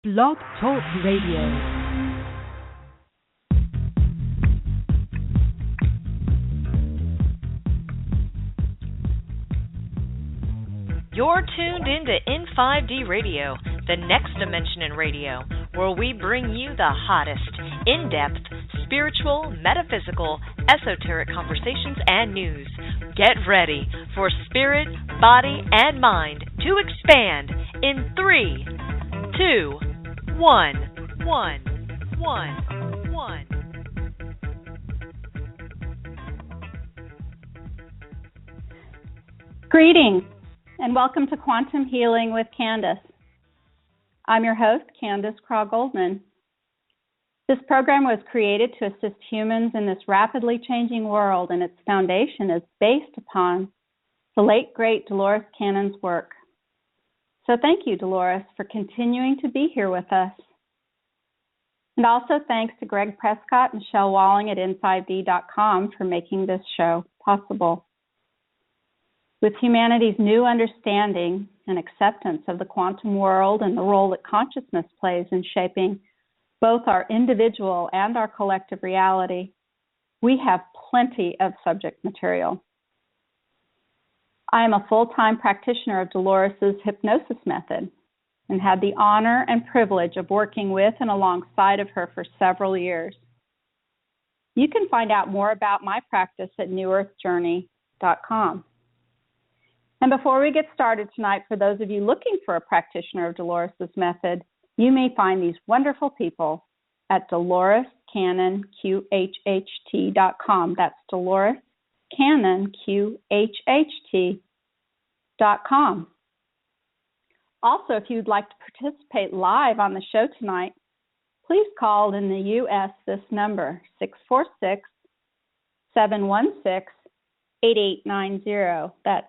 Blog Talk Radio. You're tuned into In5D Radio, the next dimension in radio, where we bring you the hottest, in-depth, spiritual, metaphysical, esoteric conversations and news. Get ready for spirit, body, and mind to expand in 3, 2, 1. Greetings, and welcome to Quantum Healing with Candace. I'm your host, Candace Craw-Goldman. This program was created to assist humans in this rapidly changing world, and its foundation is based upon the late, great Dolores Cannon's work. So thank you, Dolores, for continuing to be here with us. And also thanks to Greg Prescott and Michelle Walling at N5D.com for making this show possible. With humanity's new understanding and acceptance of the quantum world and the role that consciousness plays in shaping both our individual and our collective reality, we have plenty of subject material. I am a full-time practitioner of Dolores's hypnosis method and had the honor and privilege of working with and alongside of her for several years. You can find out more about my practice at newearthjourney.com. And before we get started tonight, for those of you looking for a practitioner of Dolores's method, you may find these wonderful people at DoloresCannonQHHT.com. That's DoloresCannonQHHT.com. Also, if you'd like to participate live on the show tonight, please call in the U.S. this number, 646-716-8890. That's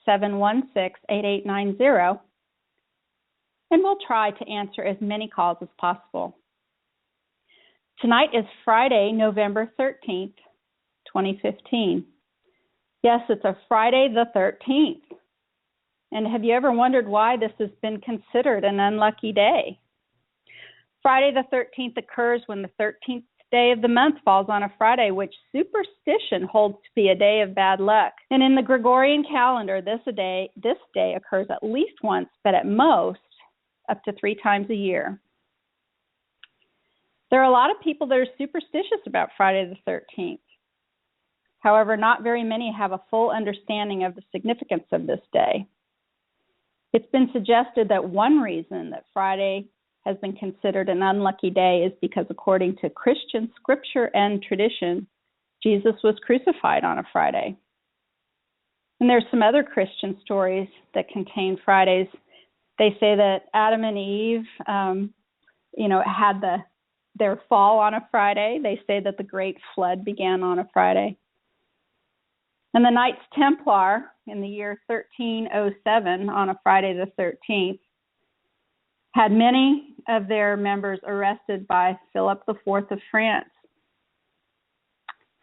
646-716-8890. And we'll try to answer as many calls as possible. Tonight is Friday, November 13th, 2015. Yes, it's a Friday the 13th. And have you ever wondered why this has been considered an unlucky day? Friday the 13th occurs when the 13th day of the month falls on a Friday, which superstition holds to be a day of bad luck. And in the Gregorian calendar, this day occurs at least once, but at most up to 3 times a year. There are a lot of people that are superstitious about Friday the 13th. However, not very many have a full understanding of the significance of this day. It's been suggested that one reason that Friday has been considered an unlucky day is because, according to Christian scripture and tradition, Jesus was crucified on a Friday. And there's some other Christian stories that contain Fridays. They say that Adam and Eve, had their fall on a Friday. They say that the Great Flood began on a Friday. And the Knights Templar in the year 1307, on a Friday the 13th, had many of their members arrested by Philip IV of France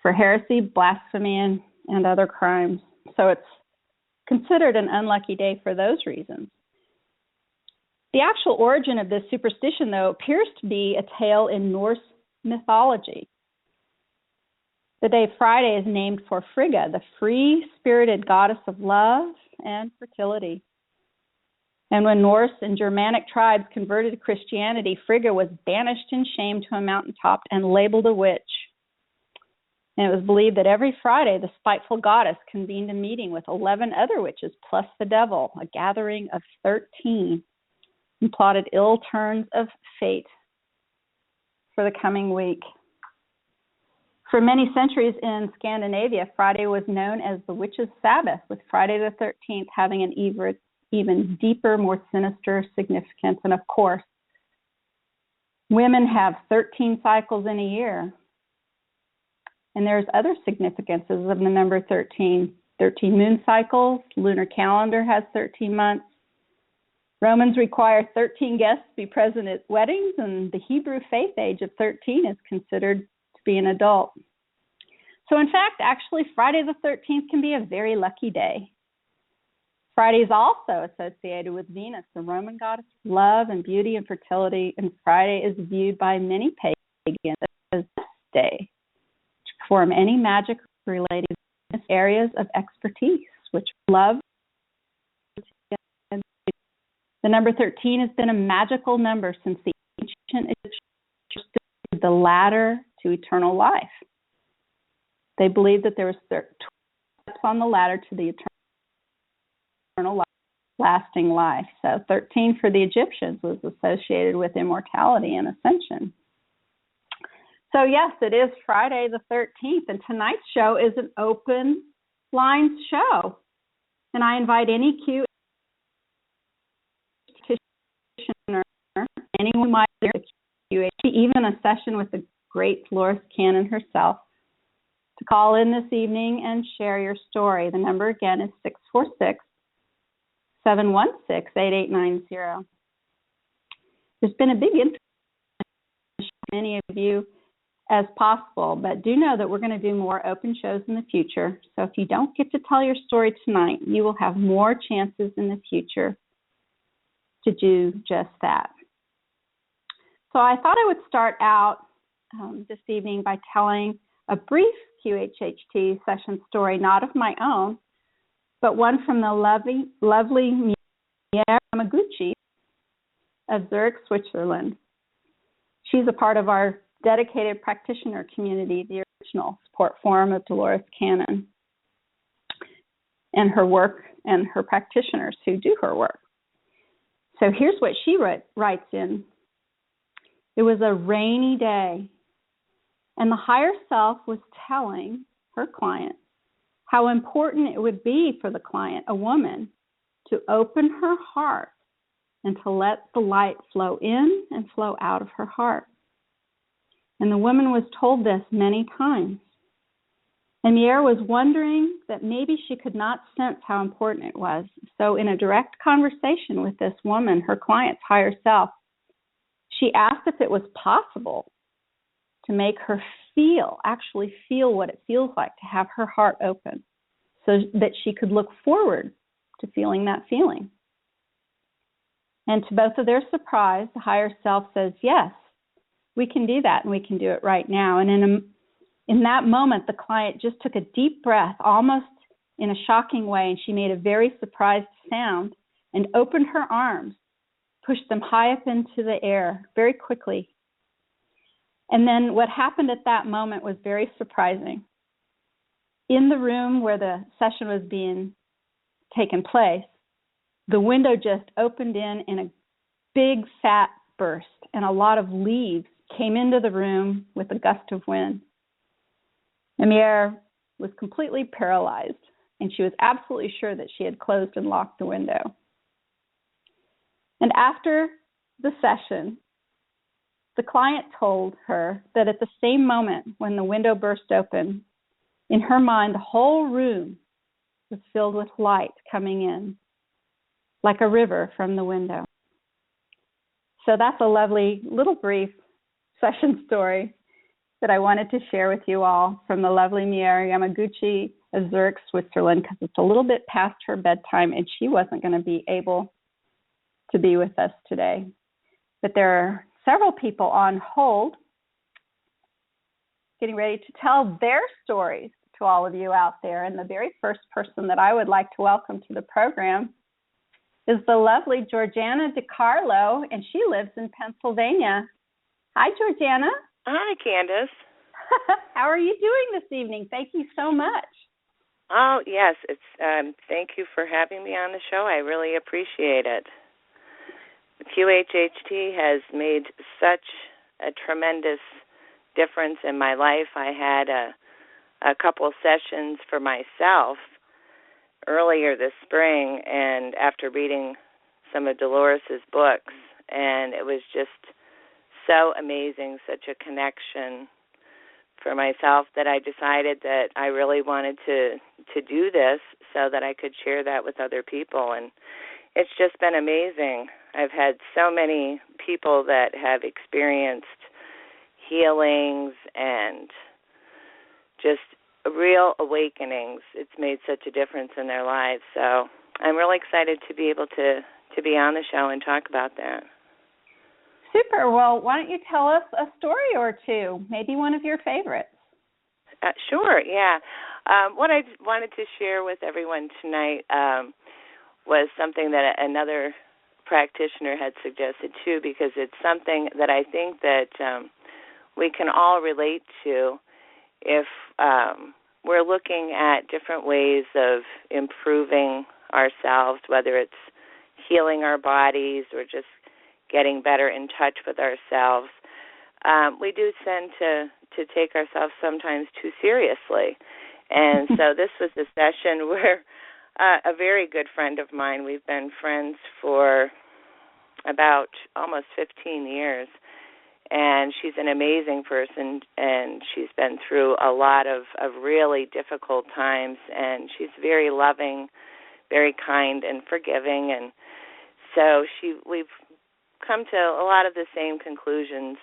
for heresy, blasphemy, and other crimes. So it's considered an unlucky day for those reasons. The actual origin of this superstition, though, appears to be a tale in Norse mythology. The day Friday is named for Frigga, the free-spirited goddess of love and fertility. And when Norse and Germanic tribes converted to Christianity, Frigga was banished in shame to a mountaintop and labeled a witch. And it was believed that every Friday, the spiteful goddess convened a meeting with 11 other witches plus the devil, a gathering of 13, and plotted ill turns of fate for the coming week. For many centuries in Scandinavia, Friday was known as the Witches' Sabbath, with Friday the 13th having an even deeper, more sinister significance. And of course, women have 13 cycles in a year. And there's other significances of the number 13. 13 moon cycles, lunar calendar has 13 months. Romans require 13 guests to be present at weddings, and the Hebrew faith age of 13 is considered to be an adult. So in fact, actually, Friday the 13th can be a very lucky day. Friday is also associated with Venus, the Roman goddess of love and beauty and fertility, and Friday is viewed by many pagans as the day to perform any magic related to areas of expertise, which love. The number 13 has been a magical number since the ancient Egyptians, the ladder to eternal life. They believed that there was 12 steps on the ladder to the eternal life, lasting life. So 13 for the Egyptians was associated with immortality and ascension. So yes, it is Friday the 13th, and tonight's show is an open lines show. And I invite any QHHT practitioner, anyone who might be QHHT, even a session with the great Dolores Cannon herself, to call in this evening and share your story. The number again is 646-716-8890. There's been a big interest in many of you as possible, but do know that we're going to do more open shows in the future. So if you don't get to tell your story tonight, you will have more chances in the future to do just that. So I thought I would start out this evening by telling a brief QHHT session story, not of my own, but one from the lovely Miraculous of Zurich, Switzerland. She's a part of our dedicated practitioner community, the original support forum of Dolores Cannon, and her work and her practitioners who do her work. So here's what she writes in. It was a rainy day, and the higher self was telling her client how important it would be for the client, a woman, to open her heart and to let the light flow in and flow out of her heart. And the woman was told this many times. And Mier was wondering that maybe she could not sense how important it was. So in a direct conversation with this woman, her client's higher self, she asked if it was possible to make her actually feel what it feels like to have her heart open, so that she could look forward to feeling that feeling. And to both of their surprise, the higher self says, yes, we can do that, and we can do it right now. And in that moment, the client just took a deep breath, almost in a shocking way, and she made a very surprised sound and opened her arms, pushed them high up into the air very quickly. And then what happened at that moment was very surprising. In the room where the session was being taken place, the window just opened in a big fat burst, and a lot of leaves came into the room with a gust of wind. Amir was completely paralyzed, and she was absolutely sure that she had closed and locked the window. And after the session, the client told her that at the same moment when the window burst open, in her mind, the whole room was filled with light coming in, like a river from the window. So that's a lovely little brief session story that I wanted to share with you all from the lovely Mier Yamaguchi of Zurich, Switzerland, because it's a little bit past her bedtime and she wasn't going to be able to be with us today. But there are several people on hold getting ready to tell their stories to all of you out there. And the very first person that I would like to welcome to the program is the lovely Georgiana DiCarlo, and she lives in Pennsylvania. Hi, Georgiana. Hi, Candace. How are you doing this evening? Thank you so much. Oh, yes. Thank you for having me on the show. I really appreciate it. QHHT has made such a tremendous difference in my life. I had a couple of sessions for myself earlier this spring, and after reading some of Dolores's books, and it was just so amazing, such a connection for myself, that I decided that I really wanted to do this so that I could share that with other people. And it's just been amazing. I've had so many people that have experienced healings and just real awakenings. It's made such a difference in their lives. So I'm really excited to be able to be on the show and talk about that. Super. Well, why don't you tell us a story or two, maybe one of your favorites? Sure, yeah. What I wanted to share with everyone tonight was something that another practitioner had suggested too, because it's something that I think that we can all relate to if we're looking at different ways of improving ourselves, whether it's healing our bodies or just getting better in touch with ourselves. We do tend to take ourselves sometimes too seriously. And so this was a session where a very good friend of mine, we've been friends for about almost 15 years, and she's an amazing person, and she's been through a lot of really difficult times, and she's very loving, very kind and forgiving, and so we've come to a lot of the same conclusions,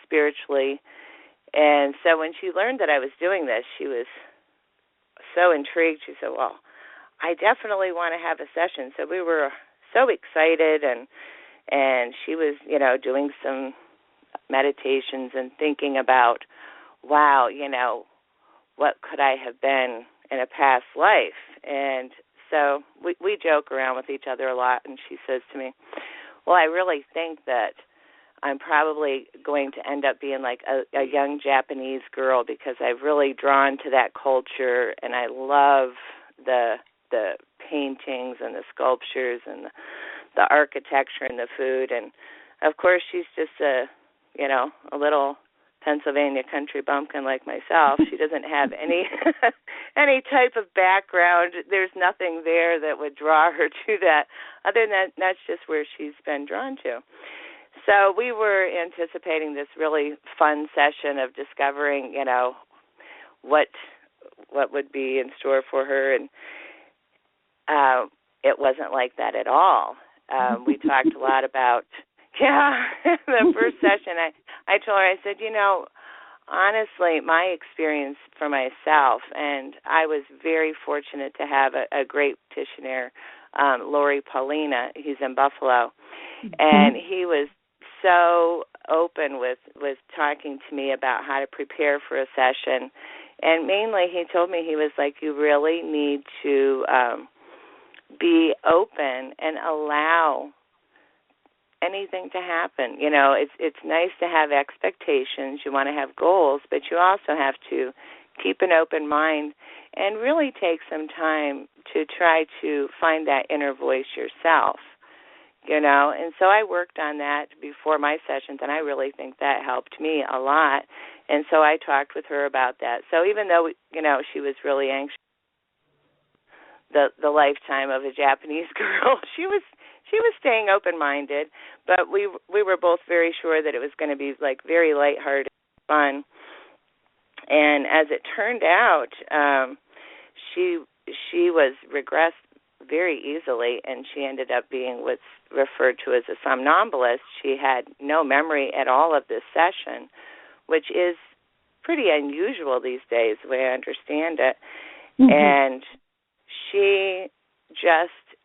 spiritually. And so when she learned that I was doing this, she was so intrigued. She said, well, I definitely want to have a session. So we were so excited, and she was, doing some meditations and thinking about, wow, what could I have been in a past life? And so we joke around with each other a lot, and she says to me, well, I really think that I'm probably going to end up being like a young Japanese girl, because I've really drawn to that culture, and I love the paintings and the sculptures and the architecture and the food. And of course, she's just a little Pennsylvania country bumpkin like myself. She doesn't have any type of background. There's nothing there that would draw her to that. Other than that, that's just where she's been drawn to. So we were anticipating this really fun session of discovering, what would be in store for her, and it wasn't like that at all. We talked a lot about, the first session, I told her, I said, honestly, my experience for myself, and I was very fortunate to have a great practitioner, Lori Paulina. He's in Buffalo, and he was so open with talking to me about how to prepare for a session. And mainly he told me, he was like, you really need to be open and allow anything to happen. It's nice to have expectations. You want to have goals, but you also have to keep an open mind and really take some time to try to find that inner voice yourself. And so I worked on that before my sessions, and I really think that helped me a lot. And so I talked with her about that. So even though, she was really anxious, the lifetime of a Japanese girl, she was staying open-minded, but we were both very sure that it was going to be like very lighthearted, fun. And as it turned out, she was regressed very easily, and she ended up being what's referred to as a somnambulist. She had no memory at all of this session, which is pretty unusual these days, the way I understand it. Mm-hmm. And she just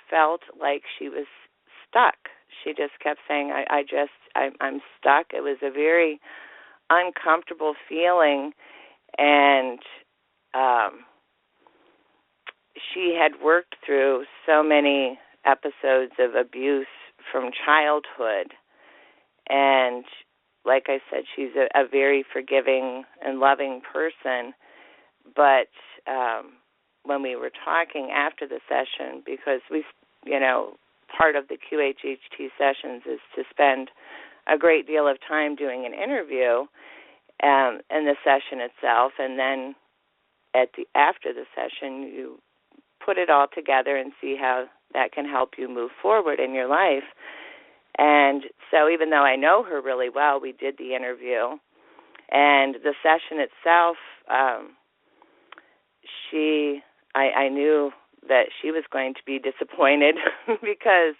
felt like she was stuck. She just kept saying, I'm stuck. It was a very uncomfortable feeling, and she had worked through so many episodes of abuse from childhood, and like I said, she's a very forgiving and loving person, but when we were talking after the session, because we, part of the QHHT sessions is to spend a great deal of time doing an interview in the session itself, and then after the session, you put it all together and see how that can help you move forward in your life. And so even though I know her really well, we did the interview, and the session itself, I knew that she was going to be disappointed because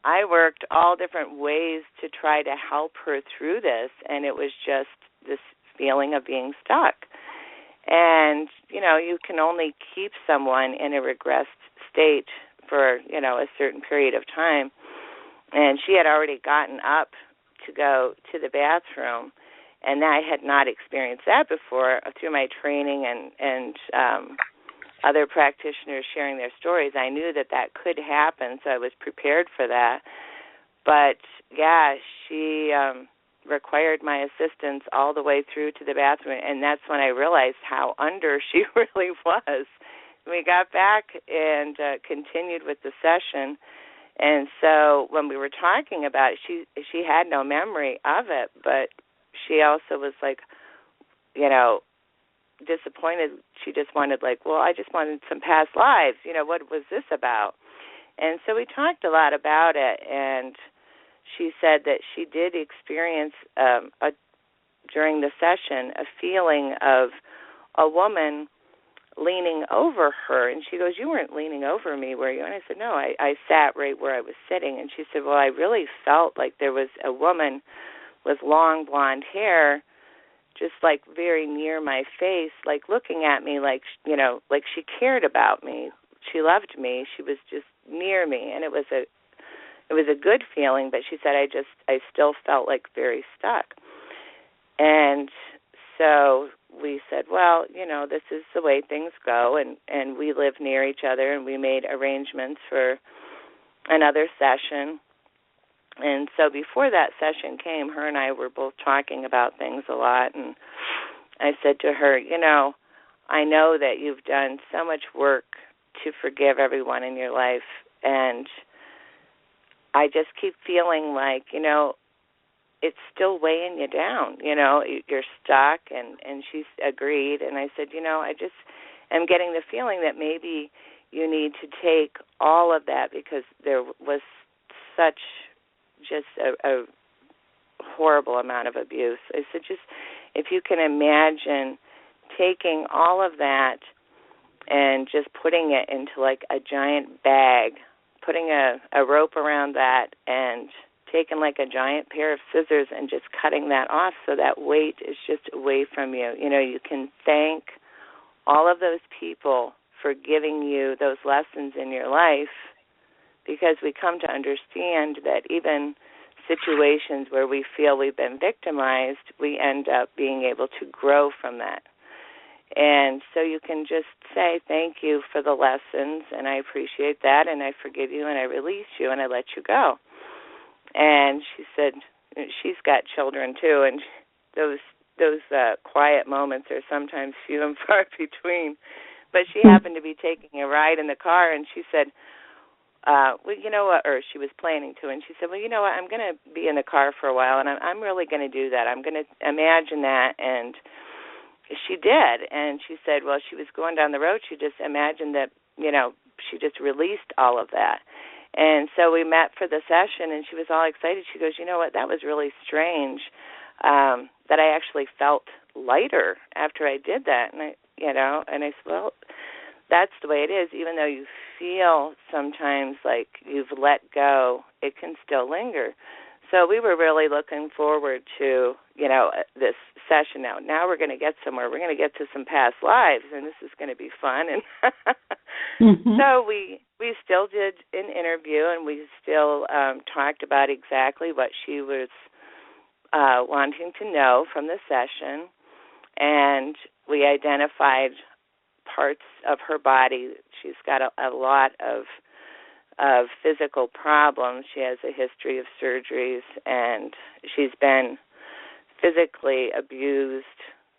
I worked all different ways to try to help her through this, and it was just this feeling of being stuck. And, you can only keep someone in a regressed state for, a certain period of time. And she had already gotten up to go to the bathroom, and I had not experienced that before through my training and other practitioners sharing their stories. I knew that could happen, so I was prepared for that. But, yeah, she required my assistance all the way through to the bathroom, and that's when I realized how under she really was. We got back and continued with the session, and so when we were talking about it, she had no memory of it, but she also was like, disappointed. She just wanted I just wanted some past lives. What was this about? And so we talked a lot about it, and she said that she did experience during the session a feeling of a woman leaning over her. And she goes, "You weren't leaning over me, were you?" And I said, "No, I sat right where I was sitting." And she said, "Well, I really felt like there was a woman with long blonde hair just very near my face, looking at me like she cared about me. She loved me. She was just near me." And it was a good feeling, but she said I still felt very stuck. And so we said, well, this is the way things go, and we live near each other, and we made arrangements for another session. And so before that session came, her and I were both talking about things a lot, and I said to her, I know that you've done so much work to forgive everyone in your life, and I just keep feeling it's still weighing you down, you're stuck, and she's agreed. And I said, I just am getting the feeling that maybe you need to take all of that, because there was such just a horrible amount of abuse. I said, just if you can imagine taking all of that and just putting it into a giant bag, putting a rope around that, and taking a giant pair of scissors and just cutting that off so that weight is just away from you. You can thank all of those people for giving you those lessons in your life, because we come to understand that even situations where we feel we've been victimized, we end up being able to grow from that. And so you can just say, thank you for the lessons, and I appreciate that, and I forgive you, and I release you, and I let you go. And she said she's got children too, and those quiet moments are sometimes few and far between. But she happened to be taking a ride in the car, and she said, well, you know what, or she was planning to, and she said, well, you know what, I'm going to be in the car for a while, and I'm really going to do that. I'm going to imagine that. And she did, and she said, well, she was going down the road, she just imagined that, she just released all of that. And so we met for the session, and she was all excited. She goes, you know what, that was really strange, that I actually felt lighter after I did that. And I said, well, that's the way it is. Even though you feel sometimes like you've let go, it can still linger. So we were really looking forward to, this session now. Now we're going to get somewhere. We're going to get to some past lives, and this is going to be fun. And so we still did an interview, and we still talked about exactly what she was wanting to know from the session, and we identified parts of her body. She's got a lot of physical problems. She has a history of surgeries, and she's been physically abused,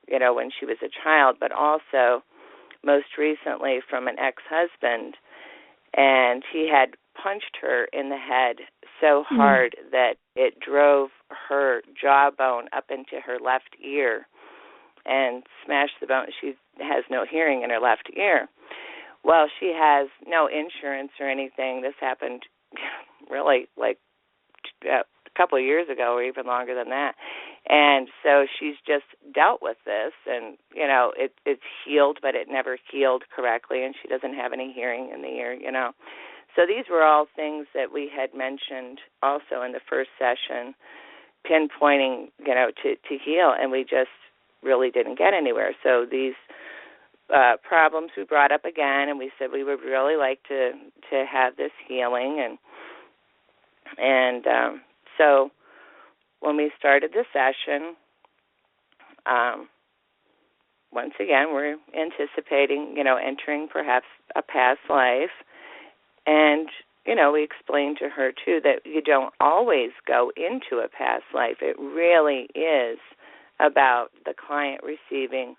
when she was a child, but also most recently from an ex-husband. And he had punched her in the head so hard that it drove her jawbone up into her left ear and smashed the bone. She has no hearing in her left ear. Well, she has no insurance or anything. This happened really a couple of years ago, or even longer than that. And so she's just dealt with this, and, it's healed, but it never healed correctly, and she doesn't have any hearing in the ear, So these were all things that we had mentioned also in the first session, pinpointing, to heal, and we just really didn't get anywhere. So these problems we brought up again, and we said we would really like to have this healing, and so when we started the session, once again we're anticipating, entering perhaps a past life, and we explained to her too that you don't always go into a past life. It really is about the client receiving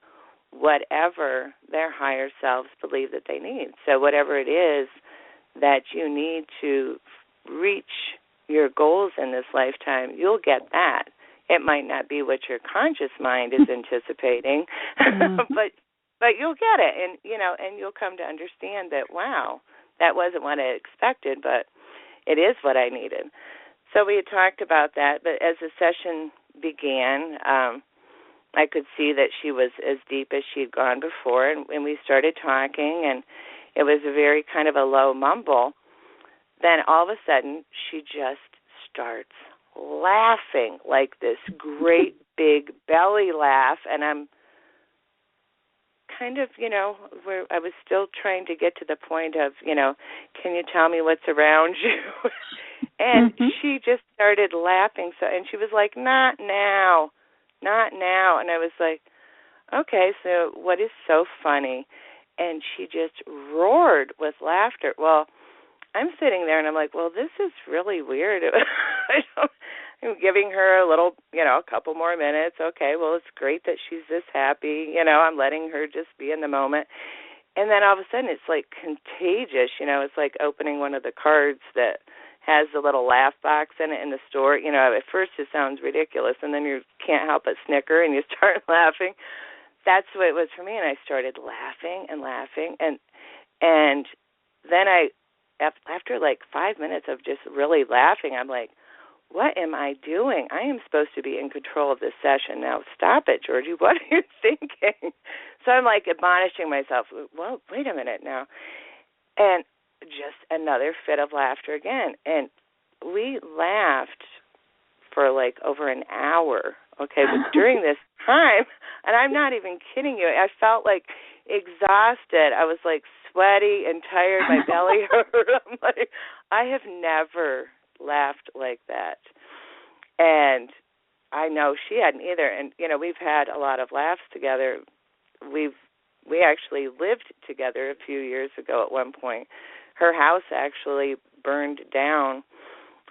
whatever their higher selves believe that they need. So whatever it is that you need to reach your goals in this lifetime, you'll get that. It might not be what your conscious mind is anticipating, but you'll get it, and you'll come to understand that, wow, that wasn't what I expected, but it is what I needed. So we had talked about that, but as the session began, I could see that she was as deep as she'd gone before, and we started talking, and it was a very kind of a low mumble. Then all of a sudden, she just starts laughing, like this great big belly laugh, and I'm kind of, where I was still trying to get to the point of, can you tell me what's around you? And she just started laughing, and she was like, not now. And I was like, okay, so what is so funny? And she just roared with laughter. Well, I'm sitting there and I'm like, well, this is really weird. I'm giving her a little, a couple more minutes. Okay, well, it's great that she's this happy. I'm letting her just be in the moment. And then all of a sudden it's like contagious. It's like opening one of the cards that has the little laugh box in it in the store. At first it sounds ridiculous, and then you can't help but snicker and you start laughing. That's what it was for me, and I started laughing and laughing. And then after like 5 minutes of just really laughing, I'm like, what am I doing? I am supposed to be in control of this session. Now stop it, Georgie. What are you thinking? So I'm like admonishing myself, well, wait a minute now. And just another fit of laughter again. And we laughed for like over an hour, okay? But during this time, and I'm not even kidding you, I felt like exhausted. I was like sweaty and tired. My belly hurt. I'm like, I have never laughed like that. And I know she hadn't either. And, we've had a lot of laughs together. We actually lived together a few years ago at one point. Her house actually burned down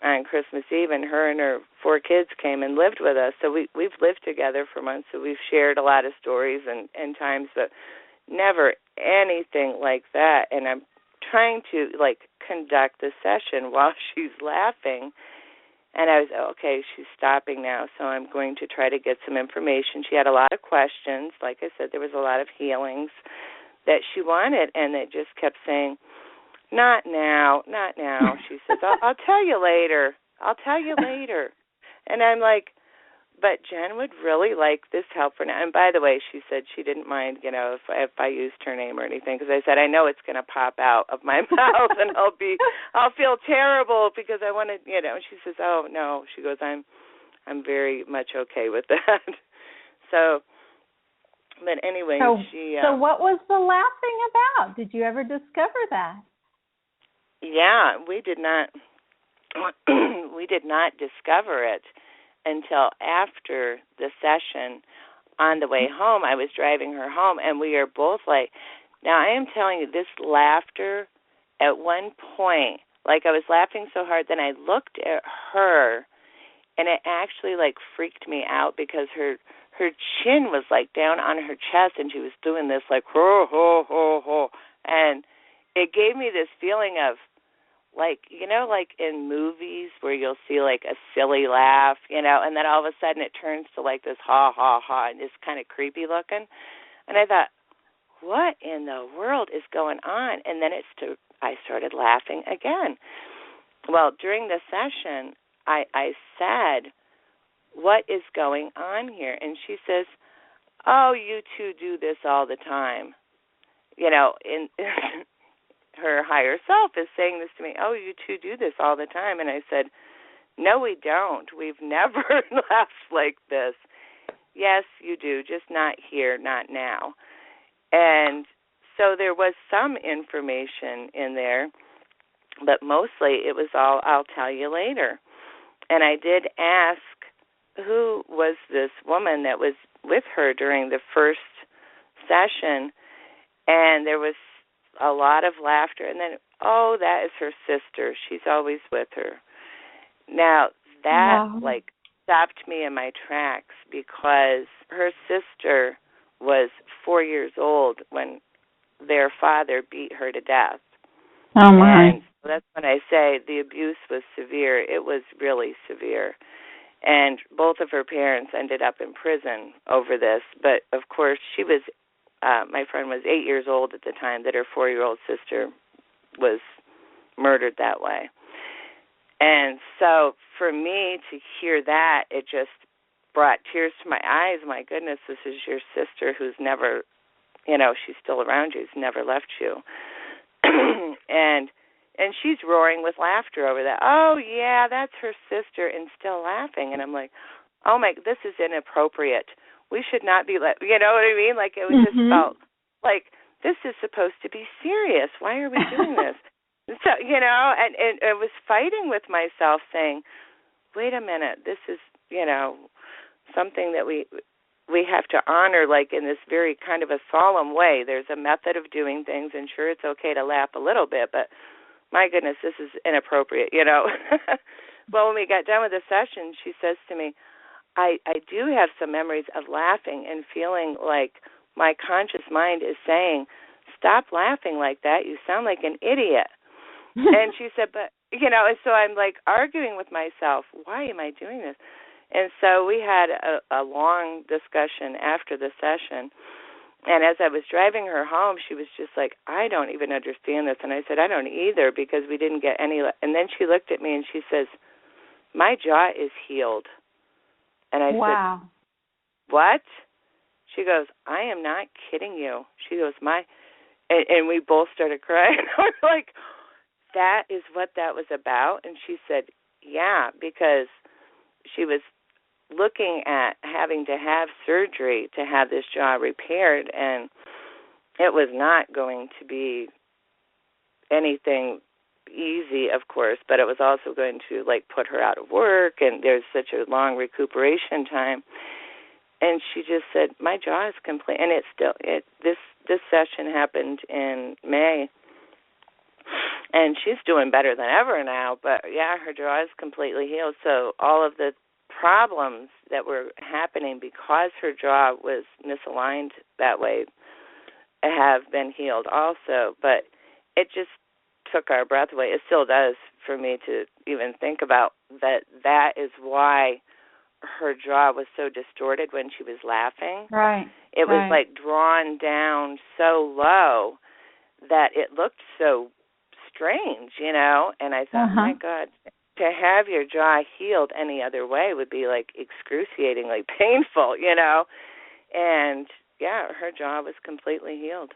on Christmas Eve, and her 4 kids came and lived with us. So we've lived together for months, so we've shared a lot of stories and times, but never anything like that. And I'm trying to, conduct the session while she's laughing. And I was, okay, she's stopping now, so I'm going to try to get some information. She had a lot of questions. Like I said, there was a lot of healings that she wanted, and it just kept saying, not now. She says, I'll tell you later. And I'm like, but Jen would really like this help for now. And by the way, she said she didn't mind, if I used her name or anything, because I said, I know it's going to pop out of my mouth and I'll feel terrible because I want to, and she says, oh, no. She goes, I'm very much okay with that. So, but anyway, So what was the laughing about? Did you ever discover that? Yeah, we did not discover it until after the session. On the way home, I was driving her home, and we are both like, now I am telling you, this laughter at one point, like I was laughing so hard, then I looked at her, and it actually freaked me out because her chin was down on her chest, and she was doing this ho, ho, ho, ho, and it gave me this feeling of in movies where you'll see a silly laugh, and then all of a sudden it turns to this ha, ha, ha, and it's kind of creepy looking. And I thought, what in the world is going on? And then I started laughing again. Well, during the session, I said, what is going on here? And she says, oh, you two do this all the time. Her higher self is saying this to me, oh, you two do this all the time. And I said, no, we don't. We've never laughed like this. Yes, you do, just not here, not now. And so there was some information in there, but mostly it was all, I'll tell you later. And I did ask who was this woman that was with her during the first session, and there was a lot of laughter. And then, oh, that is her sister. She's always with her. Now, that, stopped me in my tracks, because her sister was 4 years old when their father beat her to death. Oh, my. And that's when I say the abuse was severe. It was really severe. And both of her parents ended up in prison over this. But, of course, she was, my friend was 8 years old at the time that her 4-year-old sister was murdered that way. And so for me to hear that, it just brought tears to my eyes. My goodness, this is your sister who's never, she's still around you, who's never left you. and she's roaring with laughter over that. Oh, yeah, that's her sister, and still laughing. And I'm like, oh, my, this is inappropriate. We should not be, you know what I mean? Like, it was just felt like, this is supposed to be serious. Why are we doing this? So, and I was fighting with myself saying, wait a minute, this is, something that we have to honor, like in this very kind of a solemn way. There's a method of doing things, and sure, it's okay to laugh a little bit, but my goodness, this is inappropriate, Well, when we got done with the session, she says to me, I do have some memories of laughing and feeling like my conscious mind is saying, stop laughing like that. You sound like an idiot. And she said, but, and so I'm like arguing with myself, why am I doing this? And so we had a long discussion after the session. And as I was driving her home, she was just like, I don't even understand this. And I said, I don't either, because we didn't get any. And then she looked at me and she says, my jaw is healed. And I said, what? She goes, I am not kidding you. She goes, and we both started crying. I was like, that is what that was about? And she said, yeah, because she was looking at having to have surgery to have this jaw repaired, and it was not going to be anything easy, of course, but it was also going to, put her out of work, and there's such a long recuperation time. And she just said, my jaw is complete. And this session happened in May, and she's doing better than ever now, but, yeah, her jaw is completely healed. So all of the problems that were happening because her jaw was misaligned that way have been healed also. But it just took our breath away. It still does for me to even think about that. That is why her jaw was so distorted when she was laughing. Right. It was drawn down so low that it looked so strange, and I thought, my God, to have your jaw healed any other way would be excruciatingly painful, and yeah, her jaw was completely healed.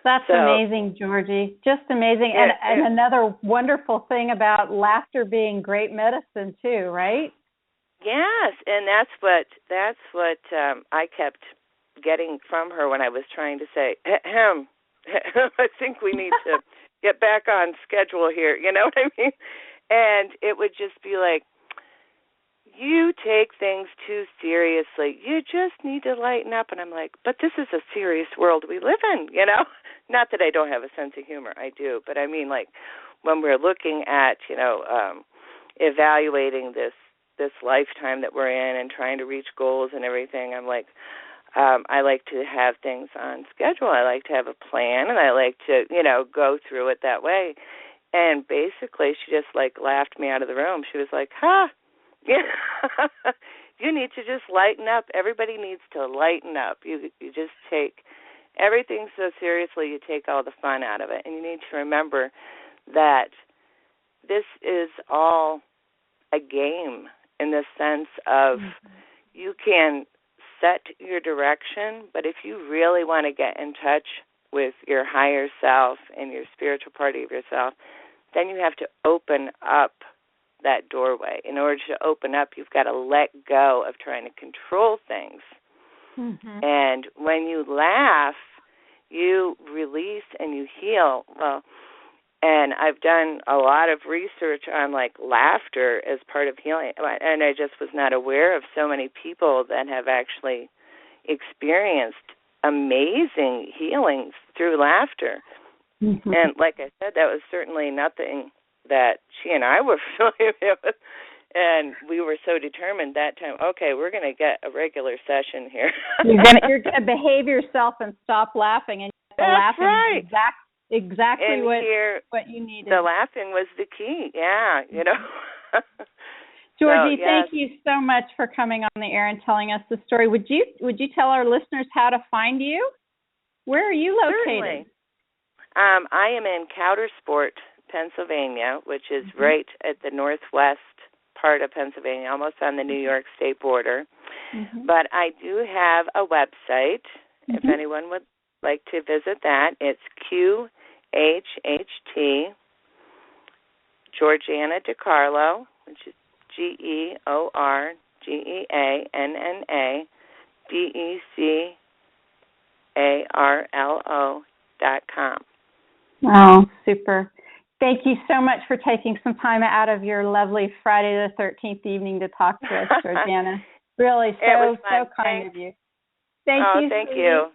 That's amazing, Georgie. Just amazing. And another wonderful thing about laughter being great medicine too, right? Yes, and that's what I kept getting from her when I was trying to say, I think we need to get back on schedule here, you know what I mean? And it would just be like, you take things too seriously. You just need to lighten up. And I'm like, but this is a serious world we live in, Not that I don't have a sense of humor. I do. But I mean, when we're looking at, evaluating this lifetime that we're in and trying to reach goals and everything, I'm like, I like to have things on schedule. I like to have a plan, and I like to, go through it that way. And basically, she just, laughed me out of the room. She was like, you need to just lighten up. Everybody needs to lighten up. You just take everything so seriously, you take all the fun out of it. And you need to remember that this is all a game in the sense of you can set your direction, but if you really want to get in touch with your higher self and your spiritual party of yourself, then you have to open up that doorway. In order to open up, you've got to let go of trying to control things. And when you laugh, you release and you heal. Well, and I've done a lot of research on like laughter as part of healing, and I just was not aware of so many people that have actually experienced amazing healings through laughter. Mm-hmm. And like I said, that was certainly nothing that she and I were familiar with. And we were so determined that time, okay, we're going to get a regular session here. You're going to behave yourself and stop laughing. And the That's laughing right. is exactly and what you needed. The laughing was the key, yeah, you know. Georgie, so, yes. Thank you so much for coming on the air and telling us the story. Would you tell our listeners how to find you? Where are you located? Certainly. I am in Coudersport, Pennsylvania, which is right at the northwest part of Pennsylvania, almost on the New York State border. Mm-hmm. But I do have a website, if anyone would like to visit that. It's QHHT, Georgiana DeCarlo, which is GeorgianaDeCarlo.com. Oh, super. Thank you so much for taking some time out of your lovely Friday the 13th evening to talk to us, Georgiana. Really, so kind of you. Thank you. Thank you.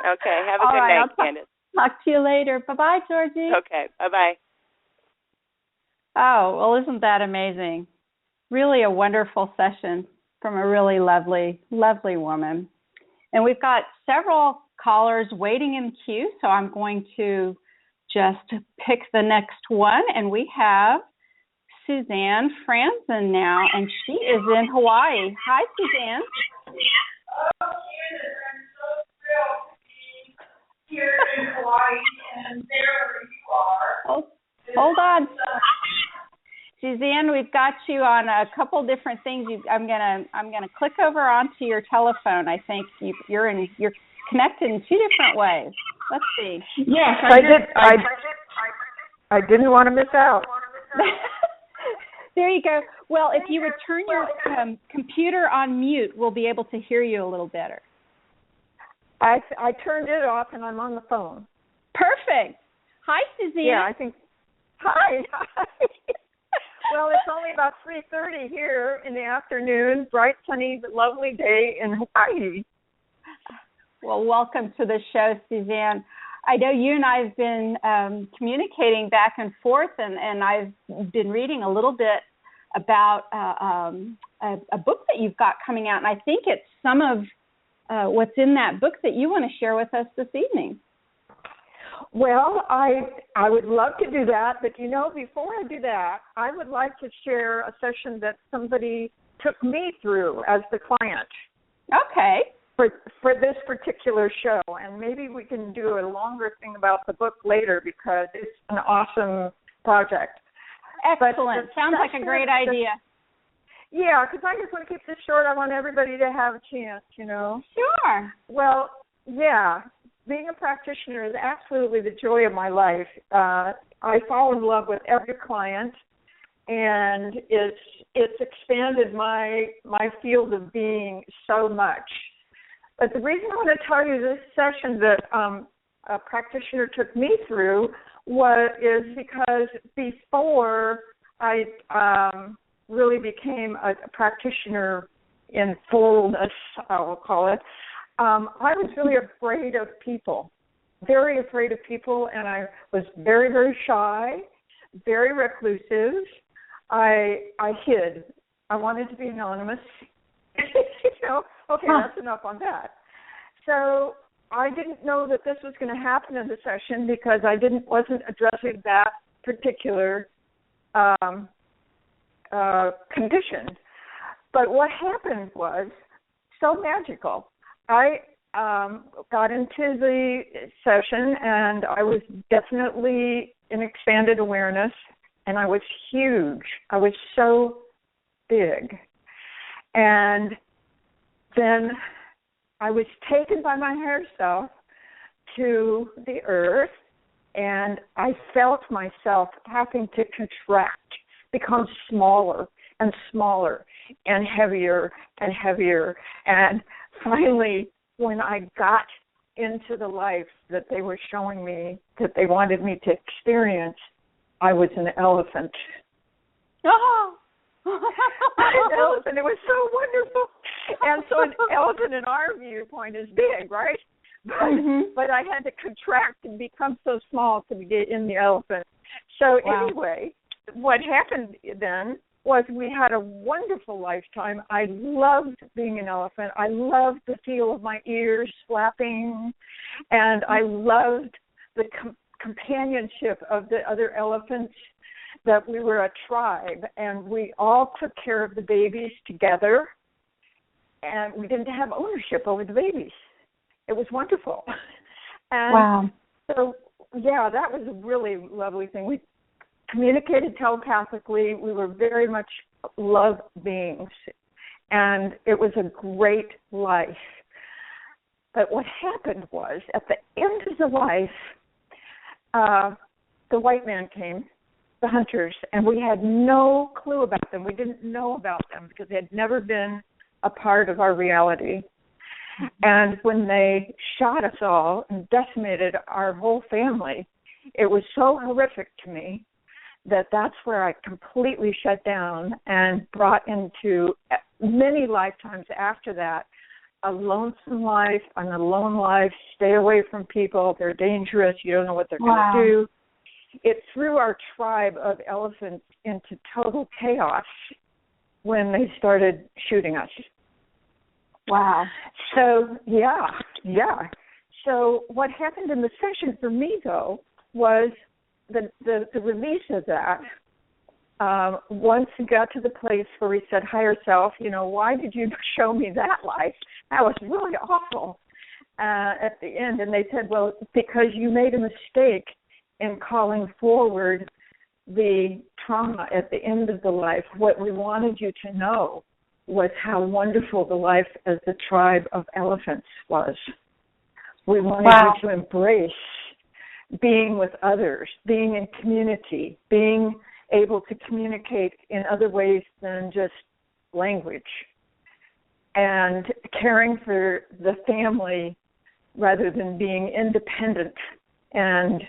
Okay, have a good night, Candace. Talk to you later. Bye-bye, Georgie. Okay, bye-bye. Oh, well, isn't that amazing? Really a wonderful session from a really lovely, lovely woman. And we've got several callers waiting in the queue, so I'm going to just pick the next one. And we have Suzanne Franzen now, and she is in Hawaii. Hi, Suzanne. Oh, Candace, I'm so thrilled to be here in Hawaii, and there you are. Hold on. Suzanne, we've got you on a couple different things. I'm gonna click over onto your telephone. I think you're connected in two different ways. Let's see. Yes, I did. I didn't want to miss out. There you go. Well, if you would turn your computer on mute, we'll be able to hear you a little better. I turned it off, and I'm on the phone. Perfect. Hi, Suzanne. Yeah, I think. Hi. Well, it's only about 3:30 here in the afternoon. Bright, sunny, lovely day in Hawaii. Well, welcome to the show, Suzanne. I know you and I have been communicating back and forth, and I've been reading a little bit about a book that you've got coming out, and I think it's some of what's in that book that you want to share with us this evening. Well, I would love to do that, but before I do that, I would like to share a session that somebody took me through as the client. Okay. For this particular show, and maybe we can do a longer thing about the book later because it's an awesome project. Excellent. Sounds like a great idea. Yeah, because I just want to keep this short. I want everybody to have a chance, Sure. Well, yeah. Being a practitioner is absolutely the joy of my life. I fall in love with every client, and it's expanded my field of being so much. But the reason I want to tell you this session that a practitioner took me through is because before I really became a practitioner in fullness, I will call it, I was really afraid of people, very afraid of people, and I was very, very shy, very reclusive. I hid. I wanted to be anonymous. Okay, that's enough on that. So I didn't know that this was going to happen in the session because I wasn't addressing that particular condition. But what happened was so magical. I got into the session, and I was definitely in expanded awareness, and I was huge. I was so big. And then I was taken by my higher self to the earth, and I felt myself having to contract, become smaller and smaller and heavier and heavier. And finally, when I got into the life that they were showing me, that they wanted me to experience, I was an elephant. Oh! An elephant. It was so wonderful. And so an elephant in our viewpoint is big, right? But I had to contract and become so small to get in the elephant. So anyway, what happened then was we had a wonderful lifetime. I loved being an elephant. I loved the feel of my ears flapping, and I loved the companionship of the other elephants, that we were a tribe, and we all took care of the babies together, and we didn't have ownership over the babies. It was wonderful. And so, yeah, that was a really lovely thing. We communicated telepathically. We were very much love beings, and it was a great life. But what happened was, at the end of the life, the white man came, the hunters, and we had no clue about them. We didn't know about them because they had never been a part of our reality. And when they shot us all and decimated our whole family, it was so horrific to me that that's where I completely shut down and brought into many lifetimes after that a lonesome life, an alone life, stay away from people, they're dangerous, you don't know what they're going to do. It threw our tribe of elephants into total chaos when they started shooting us. Wow. So, yeah. So what happened in the session for me, though, was the release of that. Once we got to the place where we said, higher self, why did you show me that life? That was really awful at the end. And they said, well, because you made a mistake in calling forward the trauma at the end of the life. What we wanted you to know was how wonderful the life as the tribe of elephants was. We wanted you to embrace being with others, being in community, being able to communicate in other ways than just language, and caring for the family rather than being independent and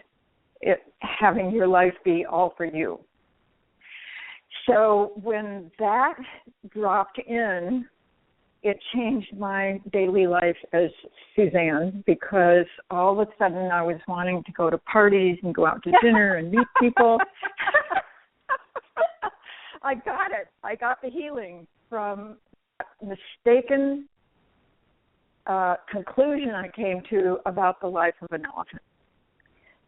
having your life be all for you. So when that dropped in, it changed my daily life as Suzanne, because all of a sudden I was wanting to go to parties and go out to dinner and meet people. I got it. I got the healing from mistaken conclusion I came to about the life of an elephant.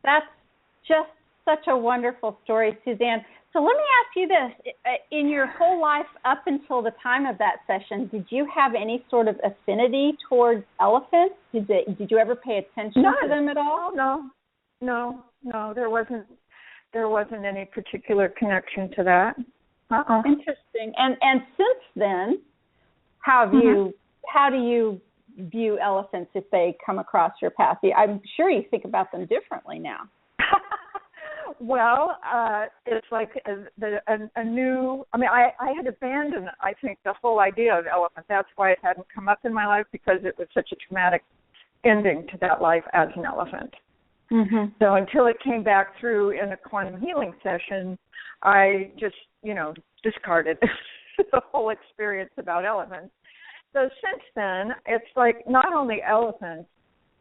That's just such a wonderful story, Suzanne. So let me ask you this. In your whole life up until the time of that session, did you have any sort of affinity towards elephants? Did you ever pay attention to them at all? No. There wasn't any particular connection to that. Interesting. And since then, how do you view elephants if they come across your path? I'm sure you think about them differently now. Well, it's like a new, I had abandoned, I think, the whole idea of elephant. That's why it hadn't come up in my life, because it was such a traumatic ending to that life as an elephant. Mm-hmm. So until it came back through in a quantum healing session, I just, discarded the whole experience about elephants. So since then, it's like not only elephants,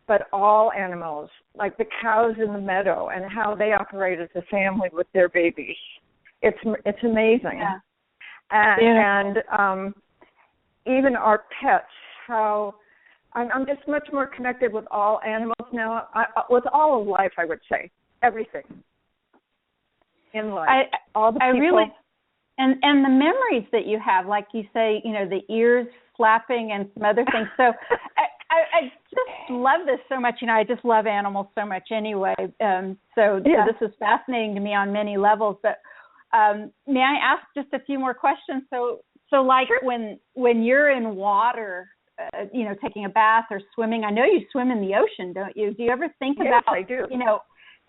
but all animals, like the cows in the meadow and how they operate as a family with their babies. It's amazing. Yeah. And even our pets, how I'm just much more connected with all animals now, with all of life, I would say, everything in life. All the people. Really, and the memories that you have, like you say, the ears flapping and some other things. So I just love this so much. I just love animals so much anyway. So this is fascinating to me on many levels. But may I ask just a few more questions? So like sure. when you're in water, taking a bath or swimming, I know you swim in the ocean, don't you? Do you ever think about, I do.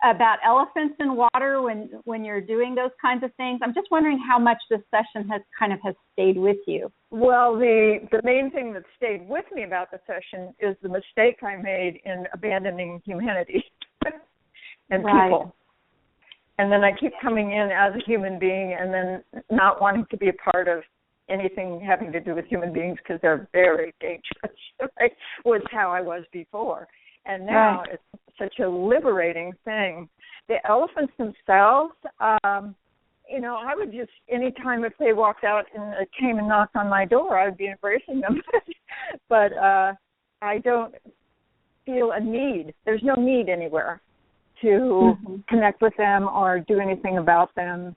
about elephants in water when you're doing those kinds of things? I'm just wondering how much this session has stayed with you. Well, the main thing that stayed with me about the session is the mistake I made in abandoning humanity and people. And then I keep coming in as a human being and then not wanting to be a part of anything having to do with human beings because they're very dangerous, right? Was how I was before. And now it's such a liberating thing. The elephants themselves, I would just, anytime if they walked out and came and knocked on my door, I would be embracing them. But I don't feel a need. There's no need anywhere to connect with them or do anything about them.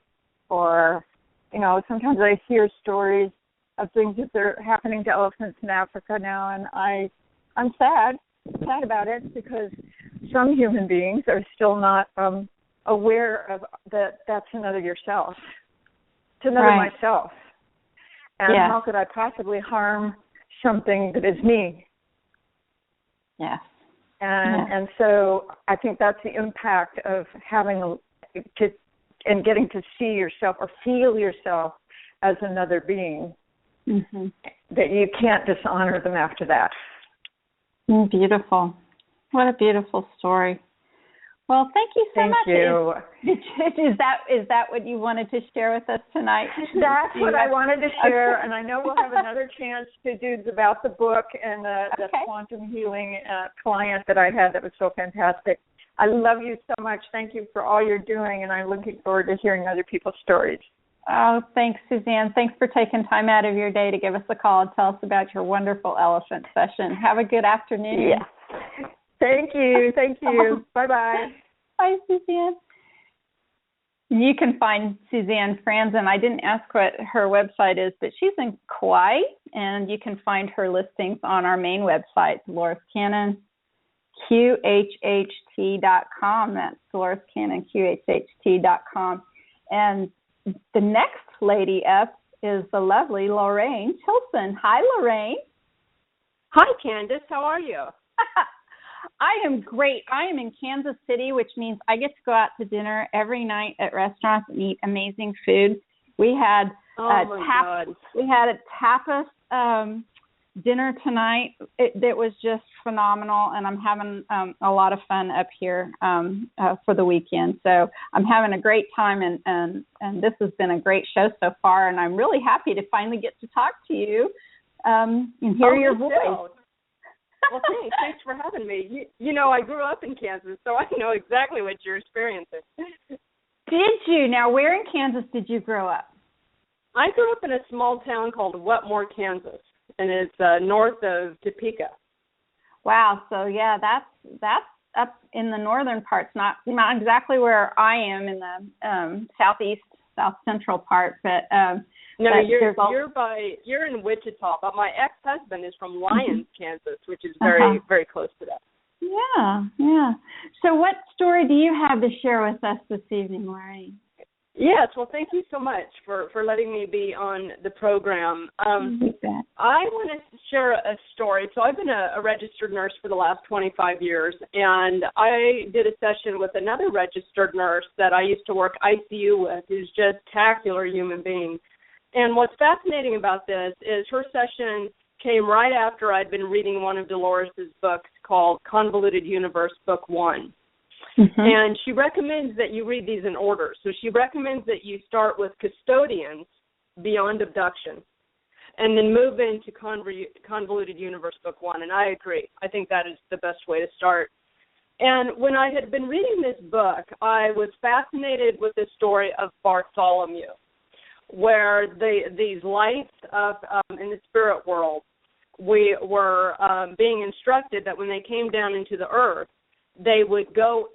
Or, sometimes I hear stories of things that are happening to elephants in Africa now, and I'm sad about it because some human beings are still not aware of that's another yourself. It's another myself. And how could I possibly harm something that is me? Yes. And so I think that's the impact of having and getting to see yourself or feel yourself as another being, that you can't dishonor them after that. Beautiful. What a beautiful story. Well, thank you so much. Thank you. Is that what you wanted to share with us tonight? That's what I wanted to share, and I know we'll have another chance to do about the book and the quantum healing client that I had that was so fantastic. I love you so much. Thank you for all you're doing, and I'm looking forward to hearing other people's stories. Oh, thanks, Suzanne. Thanks for taking time out of your day to give us a call and tell us about your wonderful elephant session. Have a good afternoon. Yeah. Thank you. Thank you. Bye-bye. Bye, Suzanne. You can find Suzanne Franzen. I didn't ask what her website is, but she's in Kauai, and you can find her listings on our main website, Dolores Cannon, QHHT.com. That's Dolores Cannon, QHHT.com. And the next lady up is the lovely Lorraine Tilson. Hi, Lorraine. Hi, Candace. How are you? I am great. I am in Kansas City, which means I get to go out to dinner every night at restaurants and eat amazing food. We had we had a tapas dinner tonight. It was just phenomenal, and I'm having a lot of fun up here for the weekend. So I'm having a great time, and this has been a great show so far, and I'm really happy to finally get to talk to you and hear your voice. Well, thanks for having me. I grew up in Kansas, so I know exactly what you're experiencing. Did you? Now, where in Kansas did you grow up? I grew up in a small town called Wetmore, Kansas, and it's north of Topeka. Wow. So yeah, that's up in the northern parts, not exactly where I am in the southeast, south central part, but no, you're in Wichita, but my ex-husband is from Lyons, Kansas, which is very very close to that. Yeah. So what story do you have to share with us this evening, Lorraine? Yes, well, thank you so much for letting me be on the program. I want to share a story. So I've been a registered nurse for the last 25 years, and I did a session with another registered nurse that I used to work ICU with, who's just a spectacular human being. And what's fascinating about this is her session came right after I'd been reading one of Dolores' books called Convoluted Universe, Book 1. And she recommends that you read these in order. So she recommends that you start with Custodians Beyond Abduction and then move into Convoluted Universe, Book 1. And I agree. I think that is the best way to start. And when I had been reading this book, I was fascinated with the story of Bartholomew, where these lights in the spirit world, we were being instructed that when they came down into the earth, they could go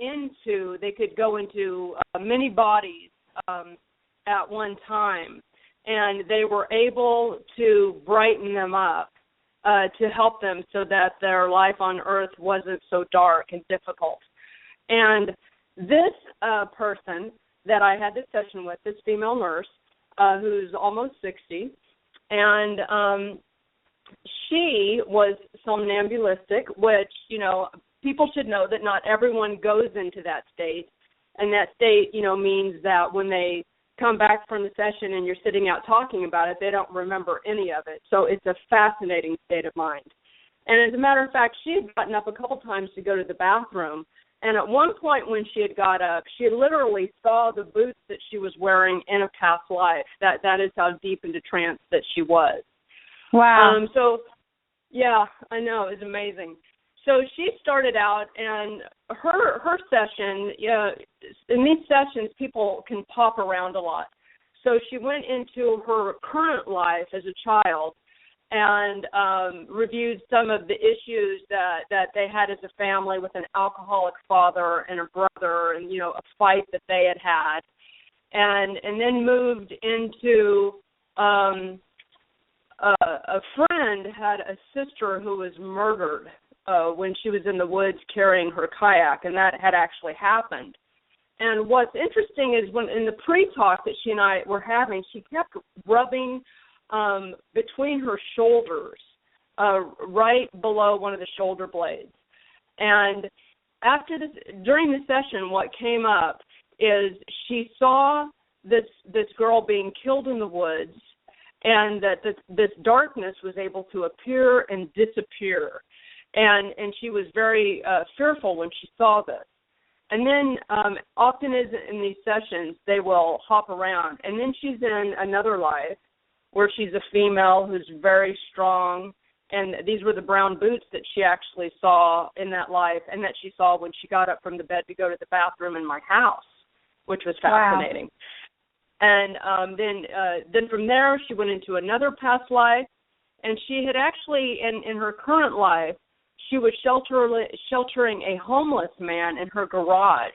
into many bodies at one time, and they were able to brighten them up to help them so that their life on earth wasn't so dark and difficult. And this person that I had this session with, this female nurse, who's almost 60, and she was somnambulistic, which, people should know that not everyone goes into that state, and that state, means that when they come back from the session and you're sitting out talking about it, they don't remember any of it. So it's a fascinating state of mind. And as a matter of fact, she had gotten up a couple times to go to the bathroom, and at one point when she had got up, she literally saw the boots that she was wearing in a past life. That is how deep into trance that she was. Wow. Yeah, I know, it's amazing. So she started out, and her session, in these sessions, people can pop around a lot. So she went into her current life as a child and reviewed some of the issues that they had as a family with an alcoholic father and a brother, and a fight that they had, and then moved into a friend had a sister who was murdered when she was in the woods carrying her kayak, and that had actually happened. And what's interesting is when in the pre-talk that she and I were having, she kept rubbing between her shoulders, right below one of the shoulder blades. And after this, during the session, what came up is she saw this girl being killed in the woods, and that this darkness was able to appear and disappear. And she was very fearful when she saw this. And then often as in these sessions, they will hop around. And then she's in another life where she's a female who's very strong. And these were the brown boots that she actually saw in that life, and that she saw when she got up from the bed to go to the bathroom in my house, which was fascinating. Wow. And then from there, she went into another past life, and she had actually, in her current life, she was sheltering a homeless man in her garage.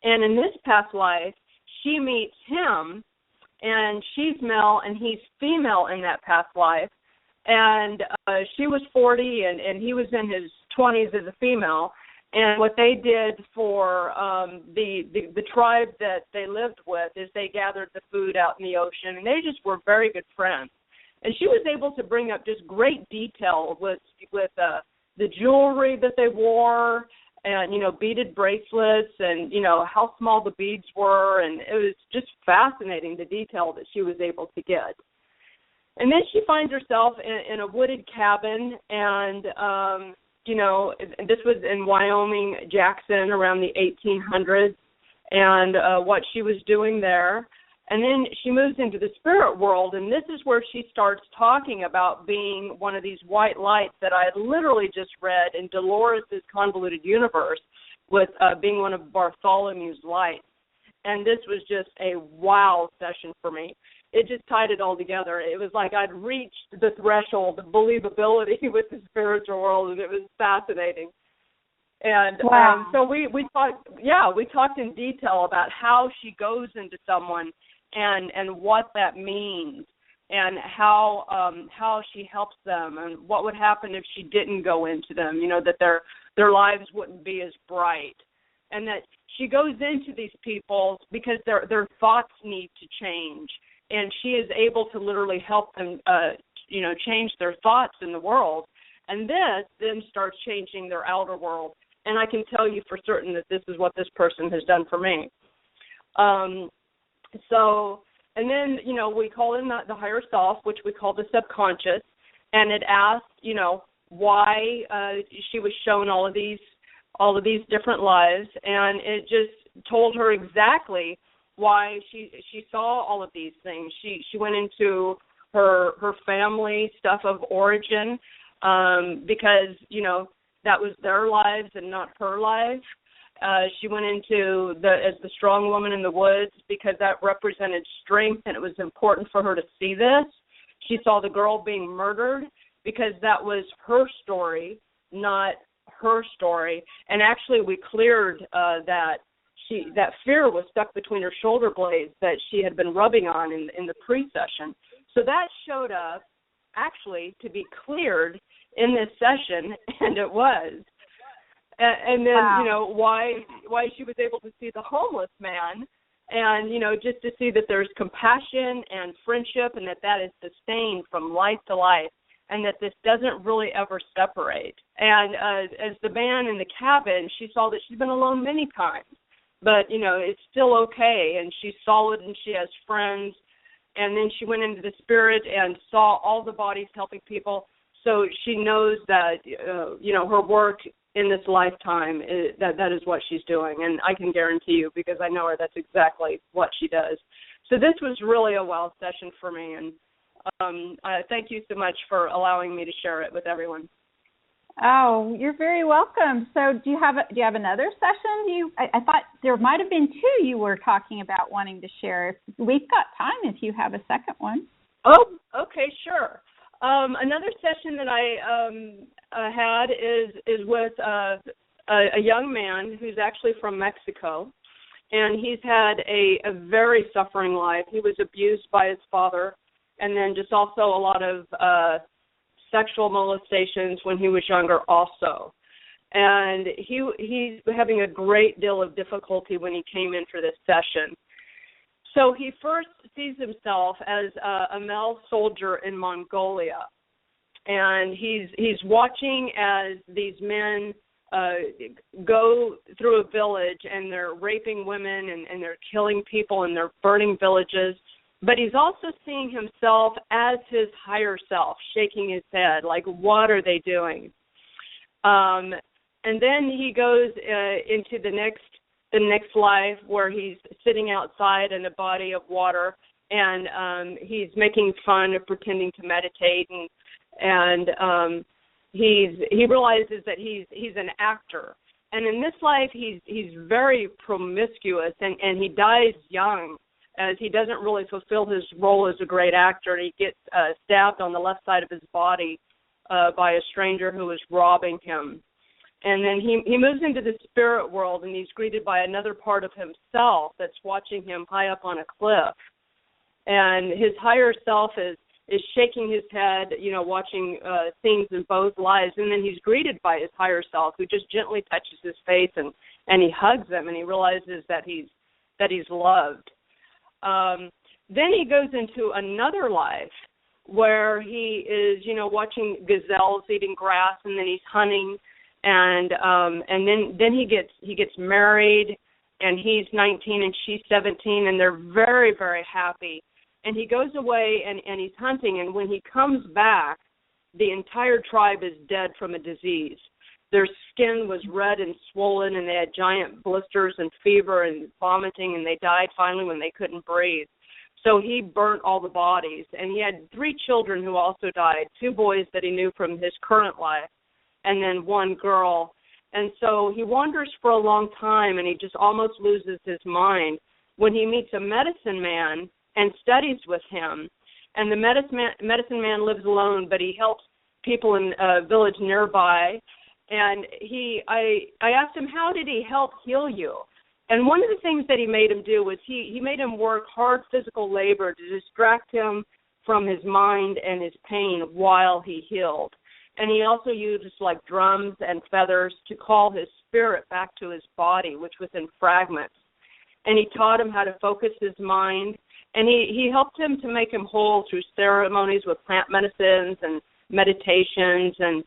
And in this past life, she meets him, and she's male and he's female in that past life. And she was 40 and he was in his 20s as a female. And what they did for the tribe that they lived with is they gathered the food out in the ocean, and they just were very good friends. And she was able to bring up just great detail with the jewelry that they wore, and beaded bracelets, and how small the beads were, and it was just fascinating, the detail that she was able to get. And then she finds herself in a wooded cabin, and this was in Wyoming, Jackson, around the 1800s, and what she was doing there. And then she moves into the spirit world, and this is where she starts talking about being one of these white lights that I had literally just read in Dolores' Convoluted Universe, with being one of Bartholomew's lights. And this was just a wow session for me. It just tied it all together. It was like I'd reached the threshold of believability with the spiritual world, and it was fascinating. And wow. So we talked in detail about how she goes into someone and what that means, and how she helps them, and what would happen if she didn't go into them, that their lives wouldn't be as bright. And that she goes into these people because their thoughts need to change, and she is able to literally help them change their thoughts in the world, and this then starts changing their outer world. And I can tell you for certain that this is what this person has done for me. And then, we call in the higher self, which we call the subconscious, and it asked, why she was shown all of these different lives, and it just told her exactly why she saw all of these things. She went into her family stuff of origin, because, that was their lives and not her life. She went into as the strong woman in the woods because that represented strength, and it was important for her to see this. She saw the girl being murdered because that was her story, not her story. And actually, we cleared that fear was stuck between her shoulder blades that she had been rubbing on in the pre-session. So that showed up actually to be cleared in this session, and it was. And then, wow. Why she was able to see the homeless man, and, just to see that there's compassion and friendship, and that is sustained from life to life. and that this doesn't really ever separate. And as the man in the cabin, she saw that she's been alone many times, but, it's still okay, and she's solid and she has friends. And then she went into the spirit and saw all the bodies helping people. So she knows that, her work in this lifetime, that is what she's doing. And I can guarantee you, because I know her, that's exactly what she does. So this was really a wow session for me. And thank you so much for allowing me to share it with everyone. Oh, you're very welcome. So do you have another session? I thought there might have been two you were talking about wanting to share. We've got time if you have a second one. Oh, okay, sure. Another session that I had is with a young man who's actually from Mexico, and he's had a very suffering life. He was abused by his father, and then just also a lot of sexual molestations when he was younger also. And he's having a great deal of difficulty when he came in for this session. So he first sees himself as a male soldier in Mongolia, and he's watching as these men go through a village, and they're raping women, and they're killing people, and they're burning villages. But he's also seeing himself as his higher self, shaking his head, like, what are they doing? And then he goes into the next life, where he's sitting outside in a body of water, and he's making fun of pretending to meditate, and he realizes that he's an actor. And in this life, he's very promiscuous, and he dies young, as he doesn't really fulfill his role as a great actor. And he gets stabbed on the left side of his body by a stranger who was robbing him. And then he moves into the spirit world, and he's greeted by another part of himself that's watching him high up on a cliff. And his higher self is shaking his head, watching scenes in both lives. And then he's greeted by his higher self, who just gently touches his face, and he hugs him, and he realizes that he's loved. Then he goes into another life where he is, watching gazelles eating grass, and then he's hunting, and then he gets married, and he's 19 and she's 17, and they're very, very happy. And he goes away and he's hunting, and when he comes back, the entire tribe is dead from a disease. Their skin was red and swollen, and they had giant blisters and fever and vomiting, and they died finally when they couldn't breathe. So he burnt all the bodies, and he had 3 children who also died, 2 boys that he knew from his current life, and then 1 girl. And so he wanders for a long time, and he just almost loses his mind when he meets a medicine man and studies with him. And the medicine man lives alone, but he helps people in a village nearby. And I asked him, how did he help heal you? And one of the things that he made him do was he made him work hard physical labor to distract him from his mind and his pain while he healed. And he also used like drums and feathers to call his spirit back to his body, which was in fragments. And he taught him how to focus his mind. And he helped him to make him whole through ceremonies with plant medicines and meditations and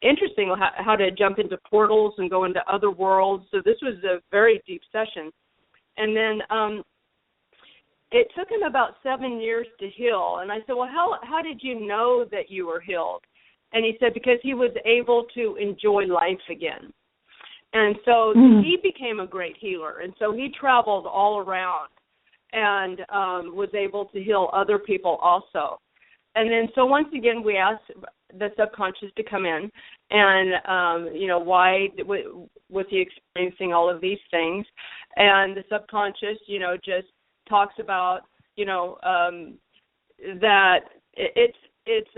interesting how to jump into portals and go into other worlds. So this was a very deep session. And then it took him about 7 years to heal. And I said, well, how did you know that you were healed? And he said, because he was able to enjoy life again. And so he became a great healer. And so he traveled all around and was able to heal other people also. And then so once again, we asked the subconscious to come in and, why was he experiencing all of these things? And the subconscious, just talks about, that it's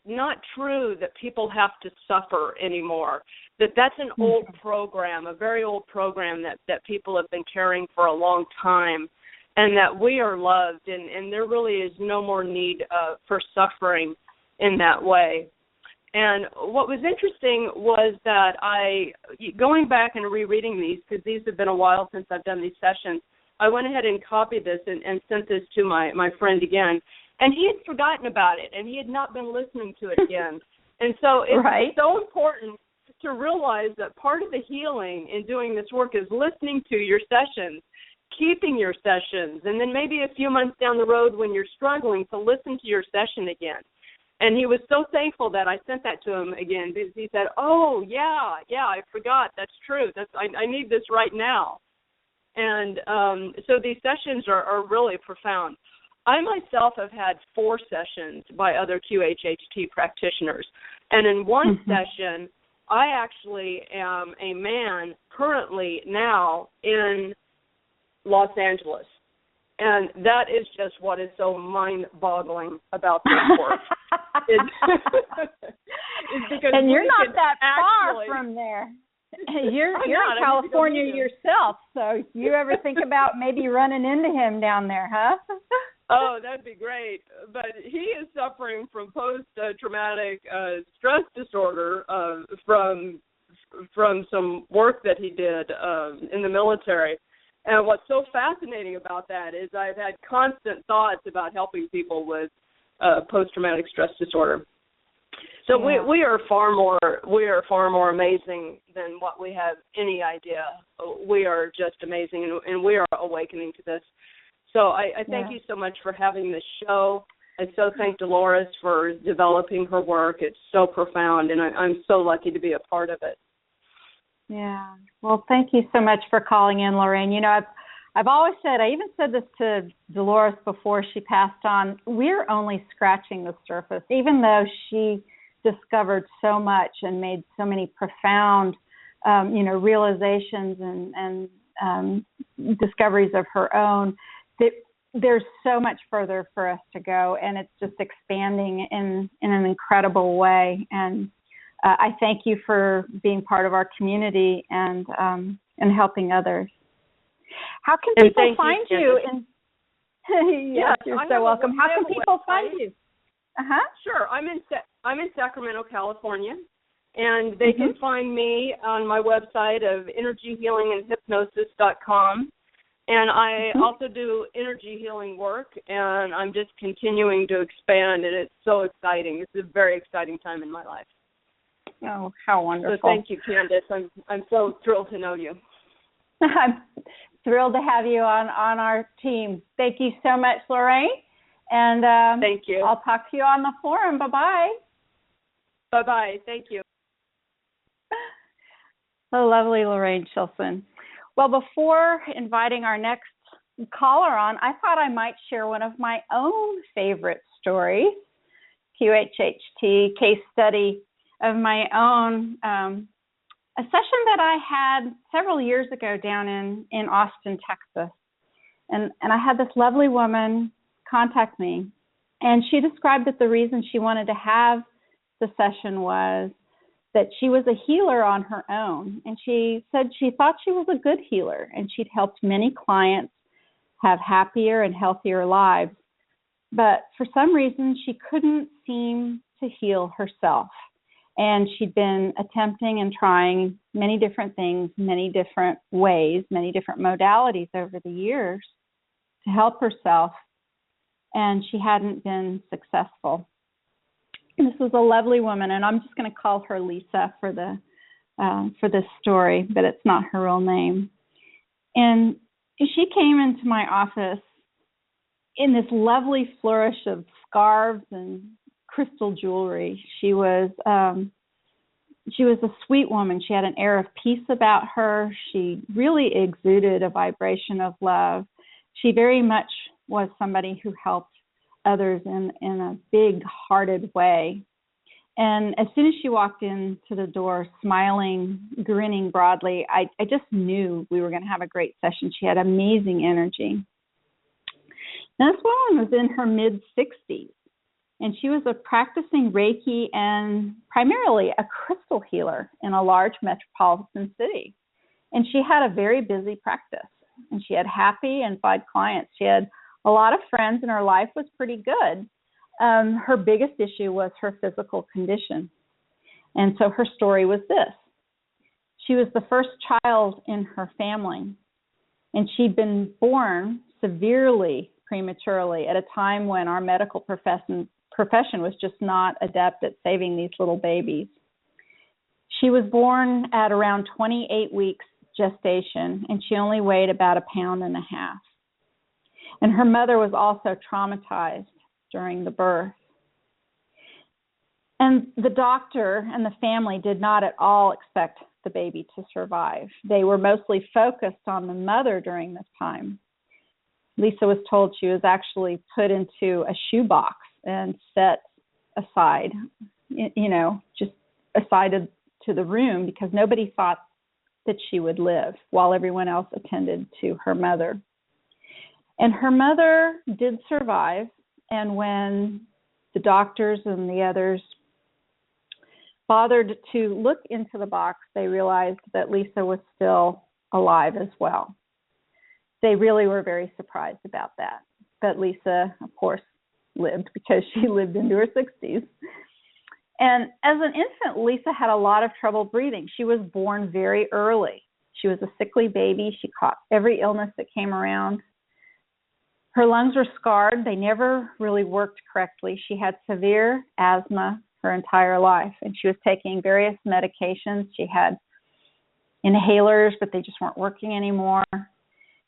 not true that people have to suffer anymore, that's an old program, a very old program that people have been carrying for a long time, and that we are loved, and there really is no more need for suffering in that way. And what was interesting was that going back and rereading these, because these have been a while since I've done these sessions, I went ahead and copied this and sent this to my friend again. And he had forgotten about it, and he had not been listening to it again. And so it's so important to realize that part of the healing in doing this work is listening to your sessions, keeping your sessions, and then maybe a few months down the road when you're struggling to listen to your session again. And he was so thankful that I sent that to him again, because he said, oh, yeah, I forgot. That's true. I need this right now. And so these sessions are really profound. I myself have had 4 sessions by other QHHT practitioners. And in one session, I actually am a man currently now in Los Angeles. And that is just what is so mind-boggling about this work. And you're not that far from there. You're in California yourself, so you ever think about maybe running into him down there, huh? Oh, that'd be great. But he is suffering from post-traumatic stress disorder from some work that he did in the military. And what's so fascinating about that is I've had constant thoughts about helping people with post-traumatic stress disorder. So we are far more amazing than what we have any idea. We are just amazing, and we are awakening to this. So I thank you so much for having this show. I so thank Dolores for developing her work. It's so profound, and I'm so lucky to be a part of it. Yeah. Well, thank you so much for calling in, Lorraine. You know, I've always said, I even said this to Dolores before she passed on, we're only scratching the surface, even though she discovered so much and made so many profound, realizations and discoveries of her own. There's so much further for us to go, and it's just expanding in an incredible way. And I thank you for being part of our community and helping others. How can people find you? Yes, you're so welcome. How can people find you? Sure. I'm in Sacramento, California, and they can find me on my website of energyhealingandhypnosis.com. And I also do energy healing work, and I'm just continuing to expand, and it's so exciting. It's a very exciting time in my life. Oh, how wonderful. So thank you, Candace. I'm so thrilled to know you. I'm thrilled to have you on our team. Thank you so much, Lorraine. And thank you. I'll talk to you on the forum. Bye-bye. Bye-bye. Thank you. Oh, lovely, Lorraine Shilson. Well, before inviting our next caller on, I thought I might share one of my own favorite stories, QHHT case study of my own, a session that I had several years ago down in Austin, Texas. And I had this lovely woman contact me, and she described that the reason she wanted to have the session was that she was a healer on her own. And she said she thought she was a good healer, and she'd helped many clients have happier and healthier lives. But for some reason, she couldn't seem to heal herself. And she'd been attempting and trying many different things, many different ways, many different modalities over the years to help herself, and she hadn't been successful. And this was a lovely woman, and I'm just going to call her Lisa for this story, but it's not her real name. And she came into my office in this lovely flourish of scarves and crystal jewelry. She was a sweet woman. She had an air of peace about her. She really exuded a vibration of love. She very much was somebody who helped others in a big-hearted way. And as soon as she walked into the door, smiling, grinning broadly, I just knew we were going to have a great session. She had amazing energy. Now, this woman was in her mid-60s, and she was a practicing Reiki and primarily a crystal healer in a large metropolitan city. And she had a very busy practice, and she had happy and satisfied clients. She had a lot of friends, and her life was pretty good. Her biggest issue was her physical condition. And so her story was this. She was the first child in her family, and she'd been born severely prematurely at a time when our medical profession was just not adept at saving these little babies. She was born at around 28 weeks gestation, and she only weighed about 1.5 pounds. And her mother was also traumatized during the birth. And the doctor and the family did not at all expect the baby to survive. They were mostly focused on the mother during this time. Lisa was told she was actually put into a shoebox and set aside, just aside to the room because nobody thought that she would live while everyone else attended to her mother. And her mother did survive, and when the doctors and the others bothered to look into the box, they realized that Lisa was still alive as well. They really were very surprised about that. But Lisa, of course, lived because she lived into her 60s. And as an infant, Lisa had a lot of trouble breathing. She was born very early. She was a sickly baby. She caught every illness that came around. Her lungs were scarred. They never really worked correctly. She had severe asthma her entire life, and she was taking various medications. She had inhalers, but they just weren't working anymore.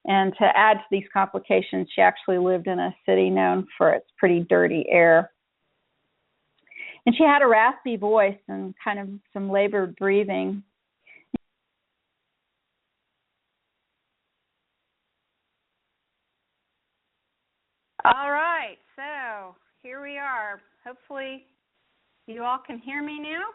And to add to these complications, she actually lived in a city known for its pretty dirty air. And she had a raspy voice and kind of some labored breathing. All right, so here we are. Hopefully you all can hear me now.